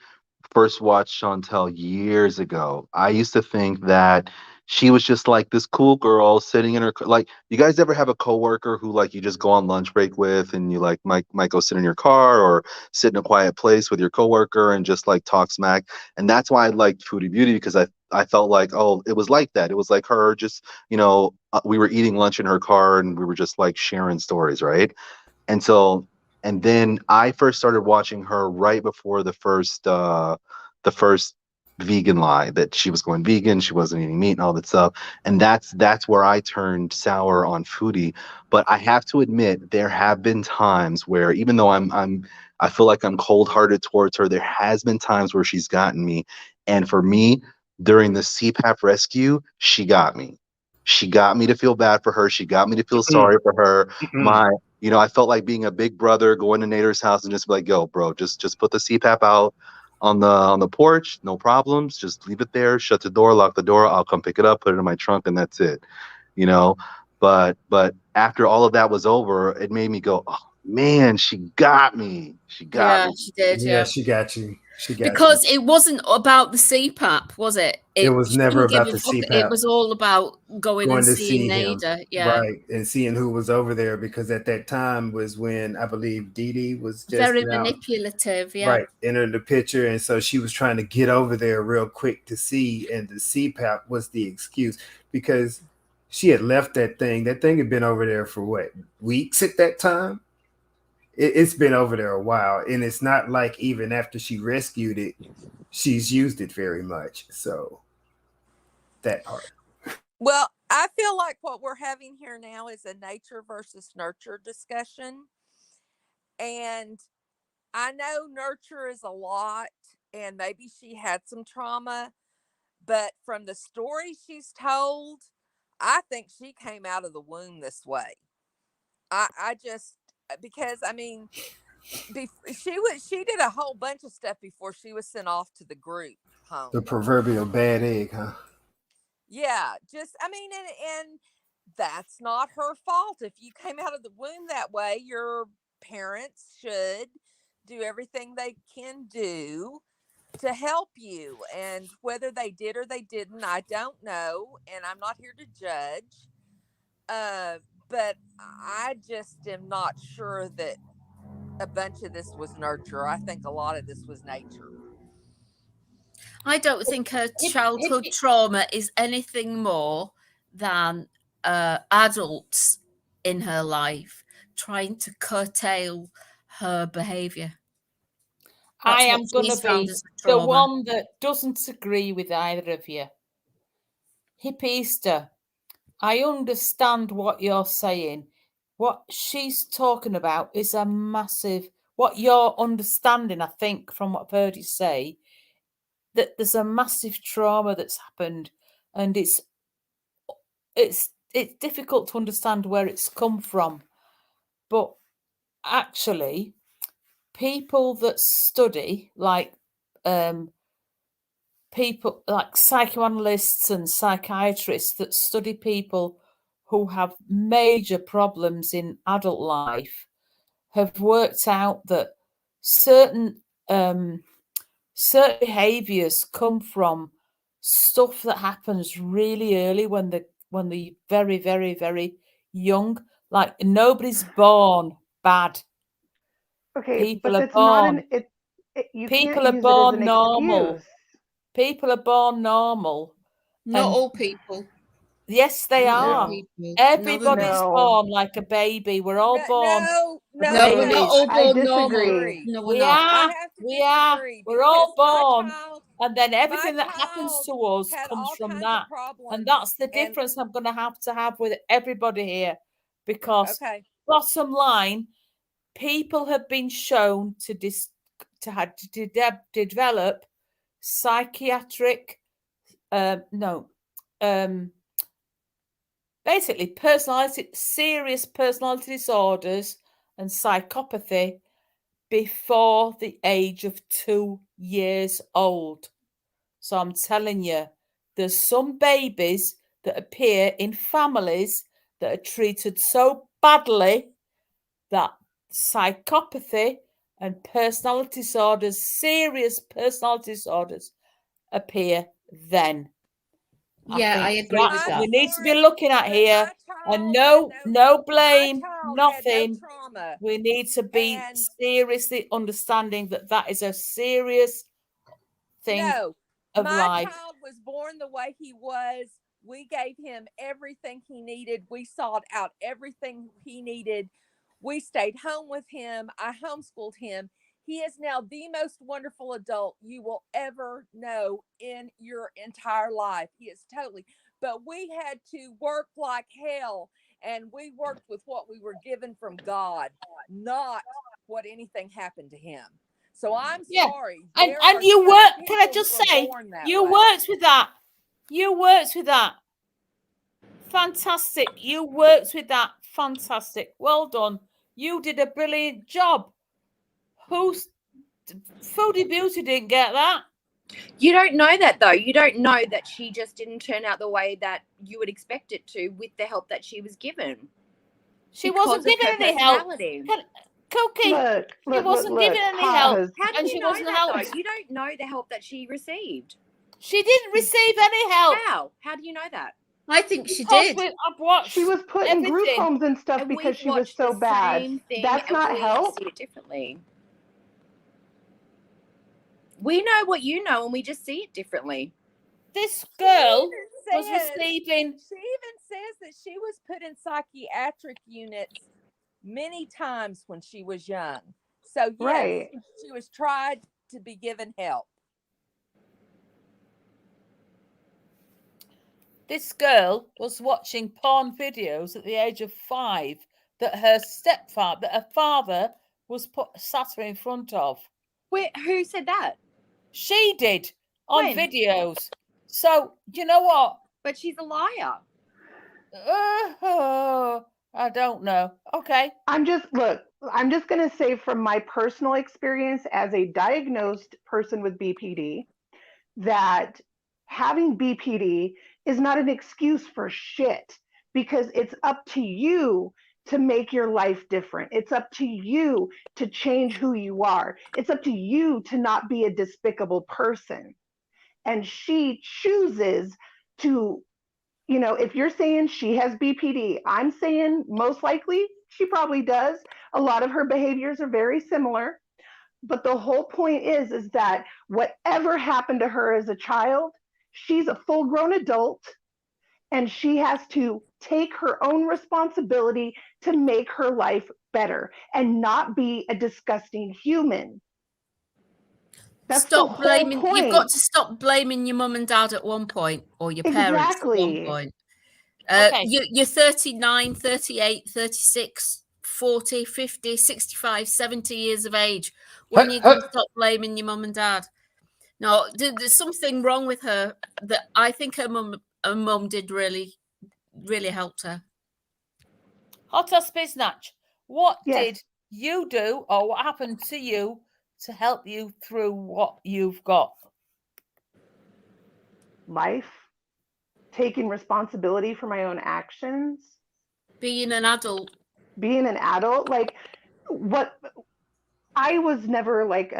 first watched Chantal years ago. I used to think that she was just like this cool girl sitting in her like. You guys ever have a coworker who like you just go on lunch break with, and you like might go sit in your car or sit in a quiet place with your coworker and just like talk smack. And that's why I liked Foodie Beauty, because I felt like, oh, it was like that. It was like her just, we were eating lunch in her car and we were just like sharing stories, right? And so, and then I first started watching her right before the first vegan lie that she was going vegan, she wasn't eating meat and all that stuff. And that's where I turned sour on Foodie. But I have to admit, there have been times where, even though I feel like I'm cold-hearted towards her, there has been times where she's gotten me. And for me, during the CPAP rescue, she got me. She got me to feel bad for her. She got me to feel sorry for her. You know, I felt like being a big brother, going to Nader's house and just be like, yo, bro, just put the CPAP out on the porch, no problems. Just leave it there, shut the door, lock the door. I'll come pick it up, put it in my trunk, and that's it. You know, but after all of that was over, it made me go, oh man, she got me. She got me. She did. Yeah, she got you. She got because you. it wasn't about the CPAP, was it? It was she never didn't give about a the fuck. CPAP. It was all about going and to seeing see him, Nader. Yeah, right, and seeing who was over there, because at that time was when I believe Dee Dee was just very now, manipulative. Yeah, right, entering the picture, and so she was trying to get over there real quick to see, and the CPAP was the excuse because she had left that thing. That thing had been over there for what, weeks at that time. It's been over there a while, and it's not like even after she rescued it, she's used it very much. So that part. Well, I feel like what we're having here now is a nature versus nurture discussion. And I know nurture is a lot, and maybe she had some trauma, but from the story she's told, I think she came out of the womb this way. I just, because I mean, she did a whole bunch of stuff before she was sent off to the group home. The proverbial bad egg, huh? Yeah, just I mean, and that's not her fault. If you came out of the womb that way, your parents should do everything they can do to help you. And whether they did or they didn't, I don't know, and I'm not here to judge. But I just am not sure that a bunch of this was nurture. I think a lot of this was nature. I don't think her childhood trauma is anything more than adults in her life trying to curtail her behaviour. I am going to be the one that doesn't agree with either of you. Hippiester, I understand what you're saying. What she's talking about is a massive, what you're understanding, I think, from what I've heard you say, that there's a massive trauma that's happened, and it's difficult to understand where it's come from. But actually, people that study, like people like psychoanalysts and psychiatrists that study people who have major problems in adult life, have worked out that certain behaviors come from stuff that happens really early when they're very, very, very young. Like, nobody's born bad. Okay, People but are that's born. not an you People can't are use it as born an normal. excuse. People are born normal. Not all people. Yes, they are. People. Everybody's No. born like a baby. We're all born. No, we're not all I born normal. disagree. No, we're We not. are. I have to We are. disagree We're all because my born. child, And then everything my that happens child to us had comes all from kinds that. of problems, And that's the and- difference I'm going to have with everybody here. Because Okay. bottom line, people have been shown to develop psychiatric, basically serious personality disorders and psychopathy before the age of 2 years old. So I'm telling you, there's some babies that appear in families that are treated so badly that psychopathy and personality disorders, serious personality disorders, appear then. Yeah, I agree with that. We need to be looking at here, and no blame, nothing. No trauma. We need to be seriously understanding that is a serious thing of my life. My child was born the way he was. We gave him everything he needed. We sought out everything he needed. We stayed home with him. I homeschooled him. He is now the most wonderful adult you will ever know in your entire life. He is totally, but we had to work like hell, and we worked with what we were given from God, not what anything happened to him. So I'm sorry. And you work, can I just say, you worked with that. You worked with that. Fantastic. You worked with that. Fantastic. Well done. You did a brilliant job. Foodie Beauty didn't get that. You don't know that, though. You don't know that she just didn't turn out the way that you would expect it to with the help that she was given. She wasn't given any help. Cookie, she wasn't given any help. How do and you she know wasn't that, helped. though? You don't know the help that she received. She didn't receive any help. How do you know that? I think she Because did. I've watched She was put in group everything. homes and stuff And because we've she was watched so the bad. same thing, That's and not we help. see it differently. We know what you know, and we just see it differently. This girl was receiving. She even says that she was put in psychiatric units many times when she was young. So yes, Right. she was tried to be given help. This girl was watching porn videos at the age of 5 that her father was sat her in front of. Wait, who said that? She did on When? videos. So you know what? But she's a liar. I don't know. Okay. I'm just going to say from my personal experience as a diagnosed person with BPD that having BPD is not an excuse for shit, because it's up to you to make your life different. It's up to you to change who you are. It's up to you to not be a despicable person. And she chooses to, if you're saying she has BPD, I'm saying most likely she probably does. A lot of her behaviors are very similar. But the whole point is that whatever happened to her as a child, she's a full-grown adult, and she has to take her own responsibility to make her life better and not be a disgusting human. That's stop the blaming. whole point. You've got to stop blaming your mum and dad at one point, or your parents at one point. Okay. You're 39, 38, 36, 40, 50, 65, 70 years of age. When are you going to stop blaming your mum and dad? No, there's something wrong with her that I think her mum did really, really helped her. Hot or Spiznach, what did you do, or what happened to you to help you through what you've got? Life, taking responsibility for my own actions, being an adult. Like, what I was never like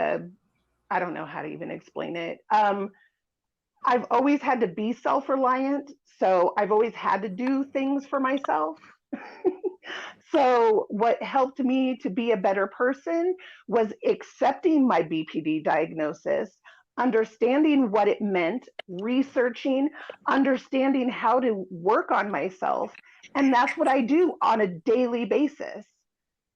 I don't know how to even explain it. I've always had to be self-reliant, so I've always had to do things for myself. So what helped me to be a better person was accepting my BPD diagnosis, understanding what it meant, researching, understanding how to work on myself. And that's what I do on a daily basis,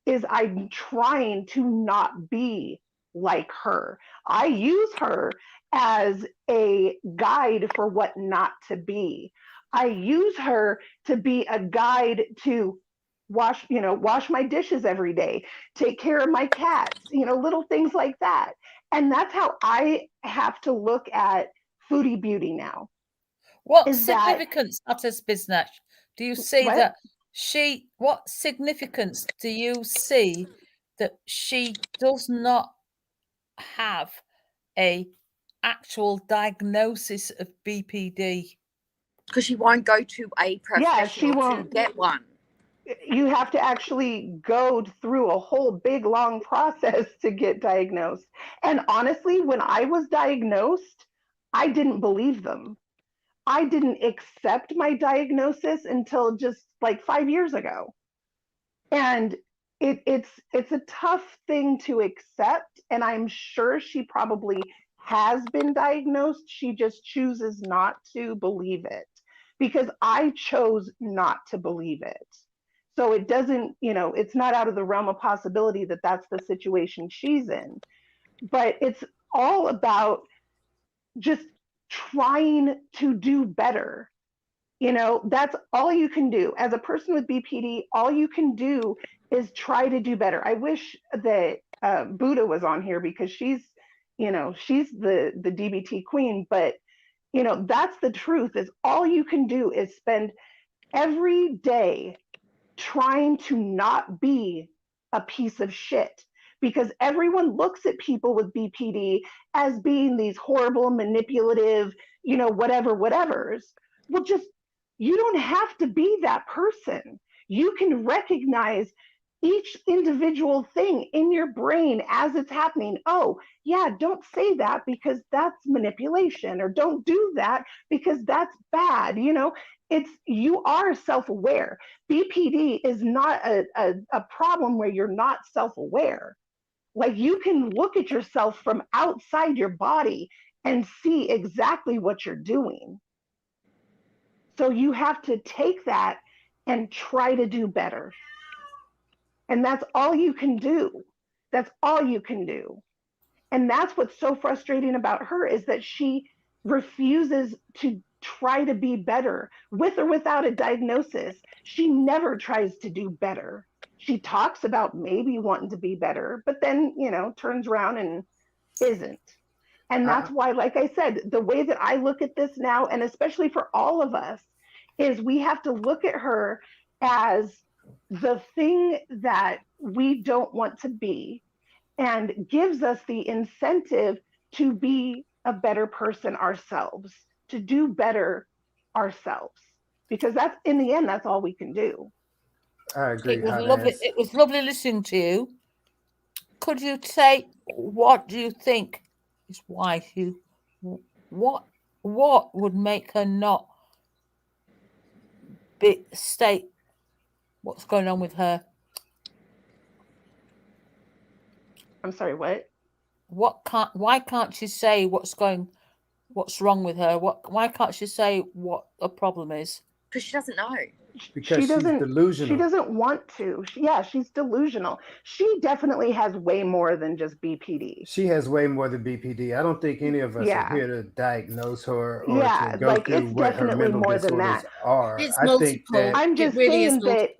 is I'm trying to not be like her. I use her as a guide for what not to be. I use her to be a guide to wash my dishes every day, take care of my cats, little things like that. And that's how I have to look at Foodie Beauty now. What significance, Hottest Biznach, do you see What? that what significance do you see that she does not have a actual diagnosis of BPD? Because she won't go to a professional to get one. You have to actually go through a whole big long process to get diagnosed. And honestly, when I was diagnosed, I didn't believe them. I didn't accept my diagnosis until just like 5 years ago. And it's a tough thing to accept. And I'm sure she probably has been diagnosed. She just chooses not to believe it, because I chose not to believe it. So it doesn't, it's not out of the realm of possibility that that's the situation she's in. But it's all about just trying to do better. That's all you can do. As a person with BPD, all you can do is try to do better. I wish that Buddha was on here, because she's the DBT queen. But, that's the truth, is all you can do is spend every day trying to not be a piece of shit, because everyone looks at people with BPD as being these horrible, manipulative, whatevers. Well, just, you don't have to be that person. You can recognize each individual thing in your brain as it's happening. Oh, yeah, don't say that because that's manipulation, or don't do that because that's bad. You are self-aware. BPD is not a problem where you're not self-aware. Like, you can look at yourself from outside your body and see exactly what you're doing. So you have to take that and try to do better. And that's all you can do. That's all you can do. And that's what's so frustrating about her, is that she refuses to try to be better. With or without a diagnosis, she never tries to do better. She talks about maybe wanting to be better, but then, turns around and isn't. And that's why, like I said, the way that I look at this now, and especially for all of us, is we have to look at her as the thing that we don't want to be, and gives us the incentive to be a better person ourselves, to do better ourselves, because that's, in the end, that's all we can do. I agree. It was lovely. It was lovely listening to you. Could you say, what do you think is why what would make her not state what's going on with her? I'm sorry, what? Why can't she say what's wrong with her? Why can't she say what the problem is? Because she doesn't know. Because she's delusional. She doesn't want to. She's delusional. She definitely has way more than just BPD. She has way more than BPD. I don't think any of us are here to diagnose her or to go through what her mental disorders are. It's I multiple. think that I'm just saying that,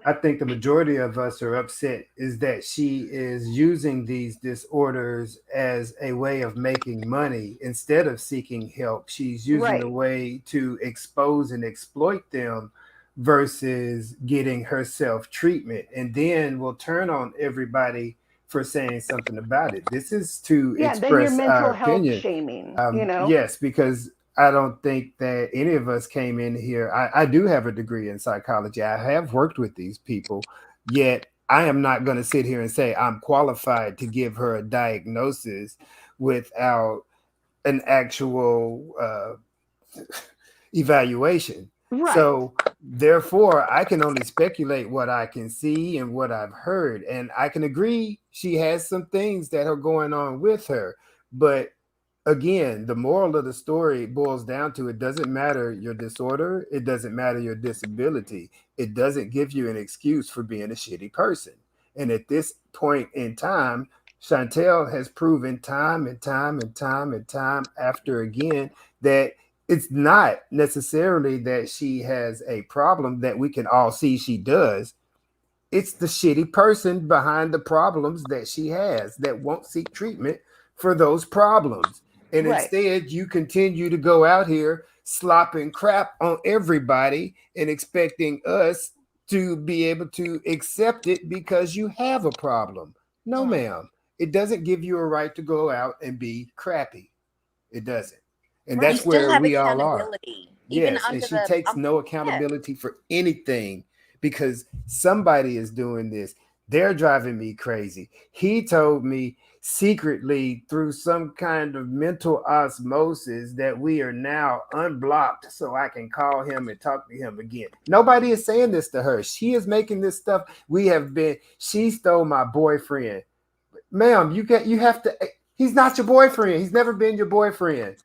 I think the majority of us are upset is that she is using these disorders as a way of making money instead of seeking help. She's using a way to expose and exploit them versus getting herself treatment, and then we'll turn on everybody for saying something about it. This is to express our opinion. Shaming, Yes, because I don't think that any of us came in here. I do have a degree in psychology. I have worked with these people, yet I am not going to sit here and say I'm qualified to give her a diagnosis without an actual evaluation. Right. So therefore, I can only speculate what I can see and what I've heard. And I can agree she has some things that are going on with her. But again, the moral of the story boils down to, it doesn't matter your disorder. It doesn't matter your disability. It doesn't give you an excuse for being a shitty person. And at this point in time, Chantal has proven time and time and time and time after again that it's not necessarily that she has a problem that we can all see she does. It's the shitty person behind the problems that she has that won't seek treatment for those problems. And instead, you continue to go out here slopping crap on everybody and expecting us to be able to accept it because you have a problem. No, ma'am. It doesn't give you a right to go out and be crappy. It doesn't. And that's where we all are. Yes, and she takes no accountability for anything because somebody is doing this. They're driving me crazy. He told me secretly through some kind of mental osmosis that we are now unblocked so I can call him and talk to him again. Nobody is saying this to her. She is making this stuff. She stole my boyfriend. Ma'am, you have to, he's not your boyfriend. He's never been your boyfriend.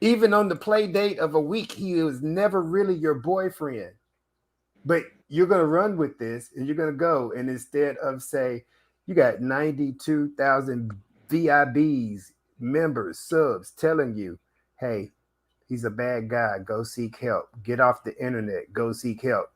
Even on the play date of a week, he was never really your boyfriend. But you're going to run with this and you're going to go. And instead of say, you got 92,000 VIBs, members, subs telling you, hey, he's a bad guy. Go seek help. Get off the internet. Go seek help.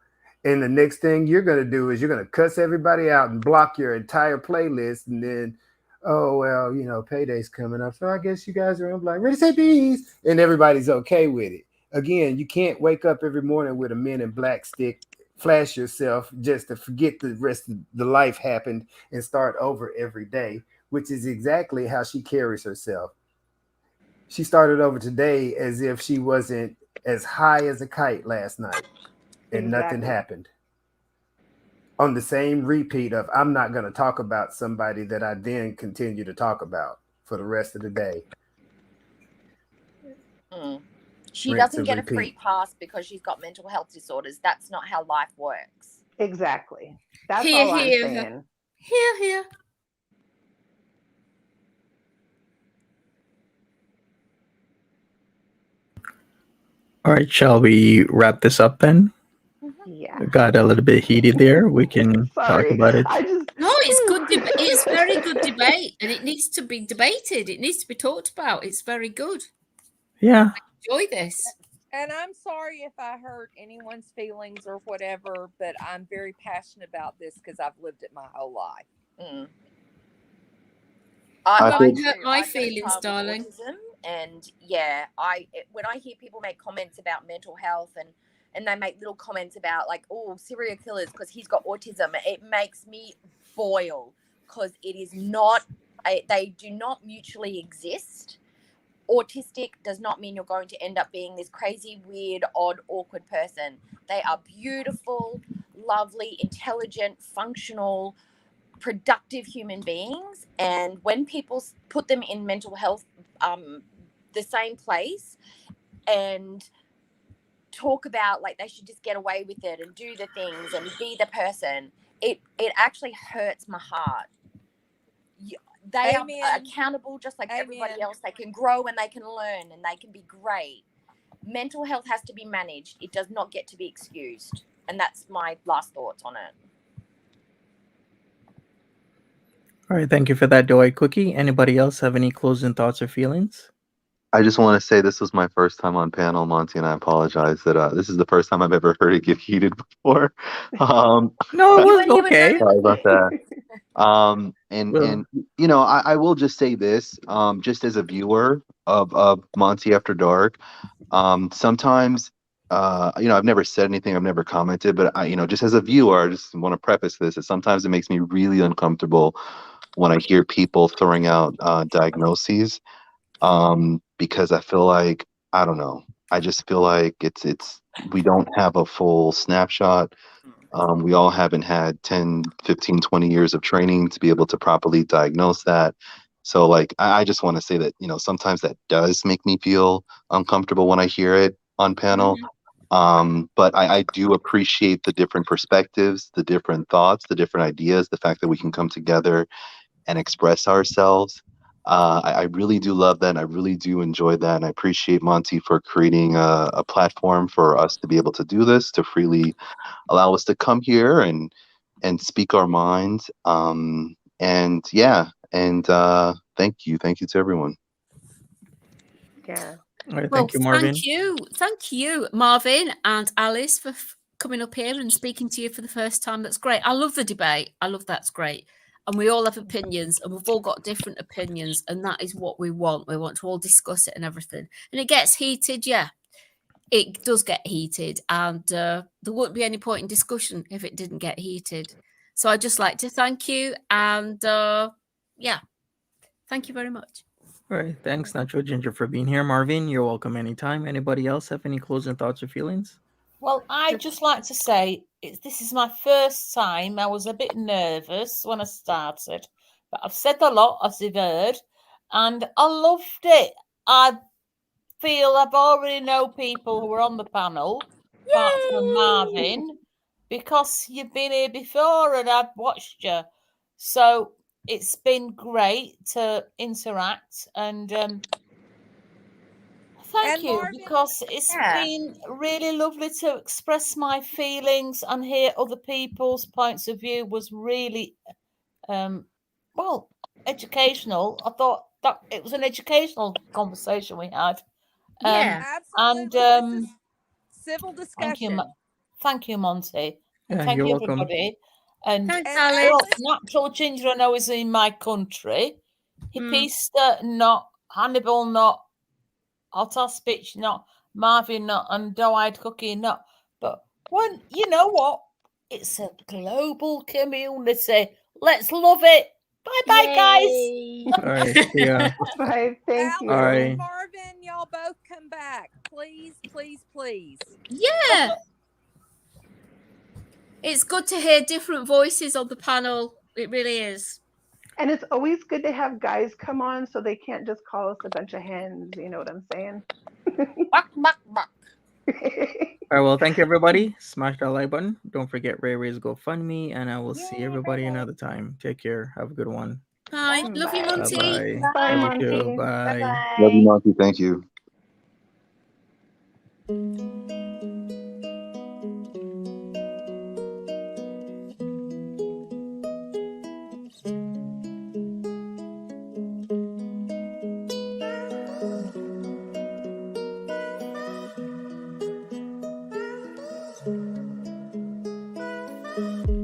And the next thing you're going to do is you're going to cuss everybody out and block your entire playlist. And then, oh, well, payday's coming up. So I guess you guys are like, ready to say peace. And everybody's okay with it. Again, you can't wake up every morning with a Men in Black stick flash yourself just to forget the rest of the life happened and start over every day, which is exactly how she carries herself. She started over today as if she wasn't as high as a kite last night and nothing Exactly. happened. On the same repeat of, I'm not going to talk about somebody that I then continue to talk about for the rest of the day. She Rinse doesn't and get a free repeat. pass because she's got mental health disorders. That's not how life works. Exactly. That's Hear, all I'm hear. saying. Here, here. All right, shall we wrap this up then? Yeah. It got a little bit heated there. We can talk Sorry. about it. No, it's good. It's very good debate, and it needs to be debated. It needs to be talked about. It's very good. Yeah. I enjoy this. And I'm sorry if I hurt anyone's feelings or whatever, but I'm very passionate about this because I've lived it my whole life. Mine hurt my I've got a feelings, child with darling. autism, and when I hear people make comments about mental health and they make little comments about like, oh, serial killers because he's got autism, it makes me boil because it is not. They do not mutually exist. Autistic does not mean you're going to end up being this crazy, weird, odd, awkward person. They are beautiful, lovely, intelligent, functional, productive human beings. And when people put them in mental health, the same place, and talk about like they should just get away with it and do the things and be the person, it actually hurts my heart. They Amen. are accountable just like everybody else. They can grow and they can learn and they can be great. Mental health has to be managed. It does not get to be excused. And that's my last thoughts on it. All right, thank you for that, Doi Cookie. Anybody else have any closing thoughts or feelings? I just want to say this was my first time on panel, Monty, and I apologize that this is the first time I've ever heard it get heated before. No, it was okay. Sorry about that. And Well, you know, I will just say this, just as a viewer of Monty After Dark, sometimes, you know, I've never said anything, I've never commented, but you know, just as a viewer, I just want to preface this, that sometimes it makes me really uncomfortable when I hear people throwing out diagnoses, because I feel like, I don't know, I just feel like we don't have a full snapshot. We all haven't had 10, 15, 20 years of training to be able to properly diagnose that. So like, I just want to say that, you know, sometimes that does make me feel uncomfortable when I hear it on panel. But I do appreciate the different perspectives, the different thoughts, the different ideas, the fact that we can come together and express ourselves. I really do love that. And I really do enjoy that. And I appreciate Monty for creating a platform for us to be able to do this, to freely allow us to come here and speak our minds. And yeah, and thank you to everyone. Yeah. all right, Well, thank you, Marvin. thank you, Marvin and Alice, for coming up here and speaking to you for the first time. That's great. I love the debate. I love that's great. And we all have opinions, and we've all got different opinions, and that is what we want. We want to all discuss it and everything. And it gets heated, yeah. It does get heated, and there wouldn't be any point in discussion if it didn't get heated. So I'd just like to thank you, and yeah, thank you very much. All right, thanks, Nacho Ginger, for being here. Marvin, you're welcome anytime. Anybody else have any closing thoughts or feelings? Well, I'd just like to say this is my first time. I was a bit nervous when I started, but I've said a lot, as you've heard, and I loved it. I feel I've already know people who are on the panel, apart from Marvin, because you've been here before and I've watched you. So it's been great to interact, and thank you, Marvin, because it's been really lovely to express my feelings and hear other people's points of view. Was really well, educational. I thought that it was an educational conversation we had. Yeah, absolutely. And This is civil discussion. Thank you, Monty, and Yeah, thank you're you, welcome. everybody. And thanks, And Alice. well, Natural Ginger, I know, is in my country. Hippista, not Hannibal, not Hot Speech, not Marvin, not and Doe-Eyed Cookie, not. But Well, you know what? It's a global community. Let's love it. Bye-bye, guys. All right. Yeah. Bye. Thank Alex you. All right. and Marvin, y'all both come back. Please, please, please. Yeah. It's good to hear different voices on the panel. It really is. And it's always good to have guys come on so they can't just call us a bunch of hens. You know what I'm saying? Buck, buck, buck. All right. Well, thank you, everybody. Smash that like button. Don't forget Ray Ray's GoFundMe, and I will see everybody another time. Take care. Have a good one. Bye. Love you, Bye. Monty. Bye-bye. Bye, Love you too. Monty. Bye. Love you, Monty. Thank you. Bye.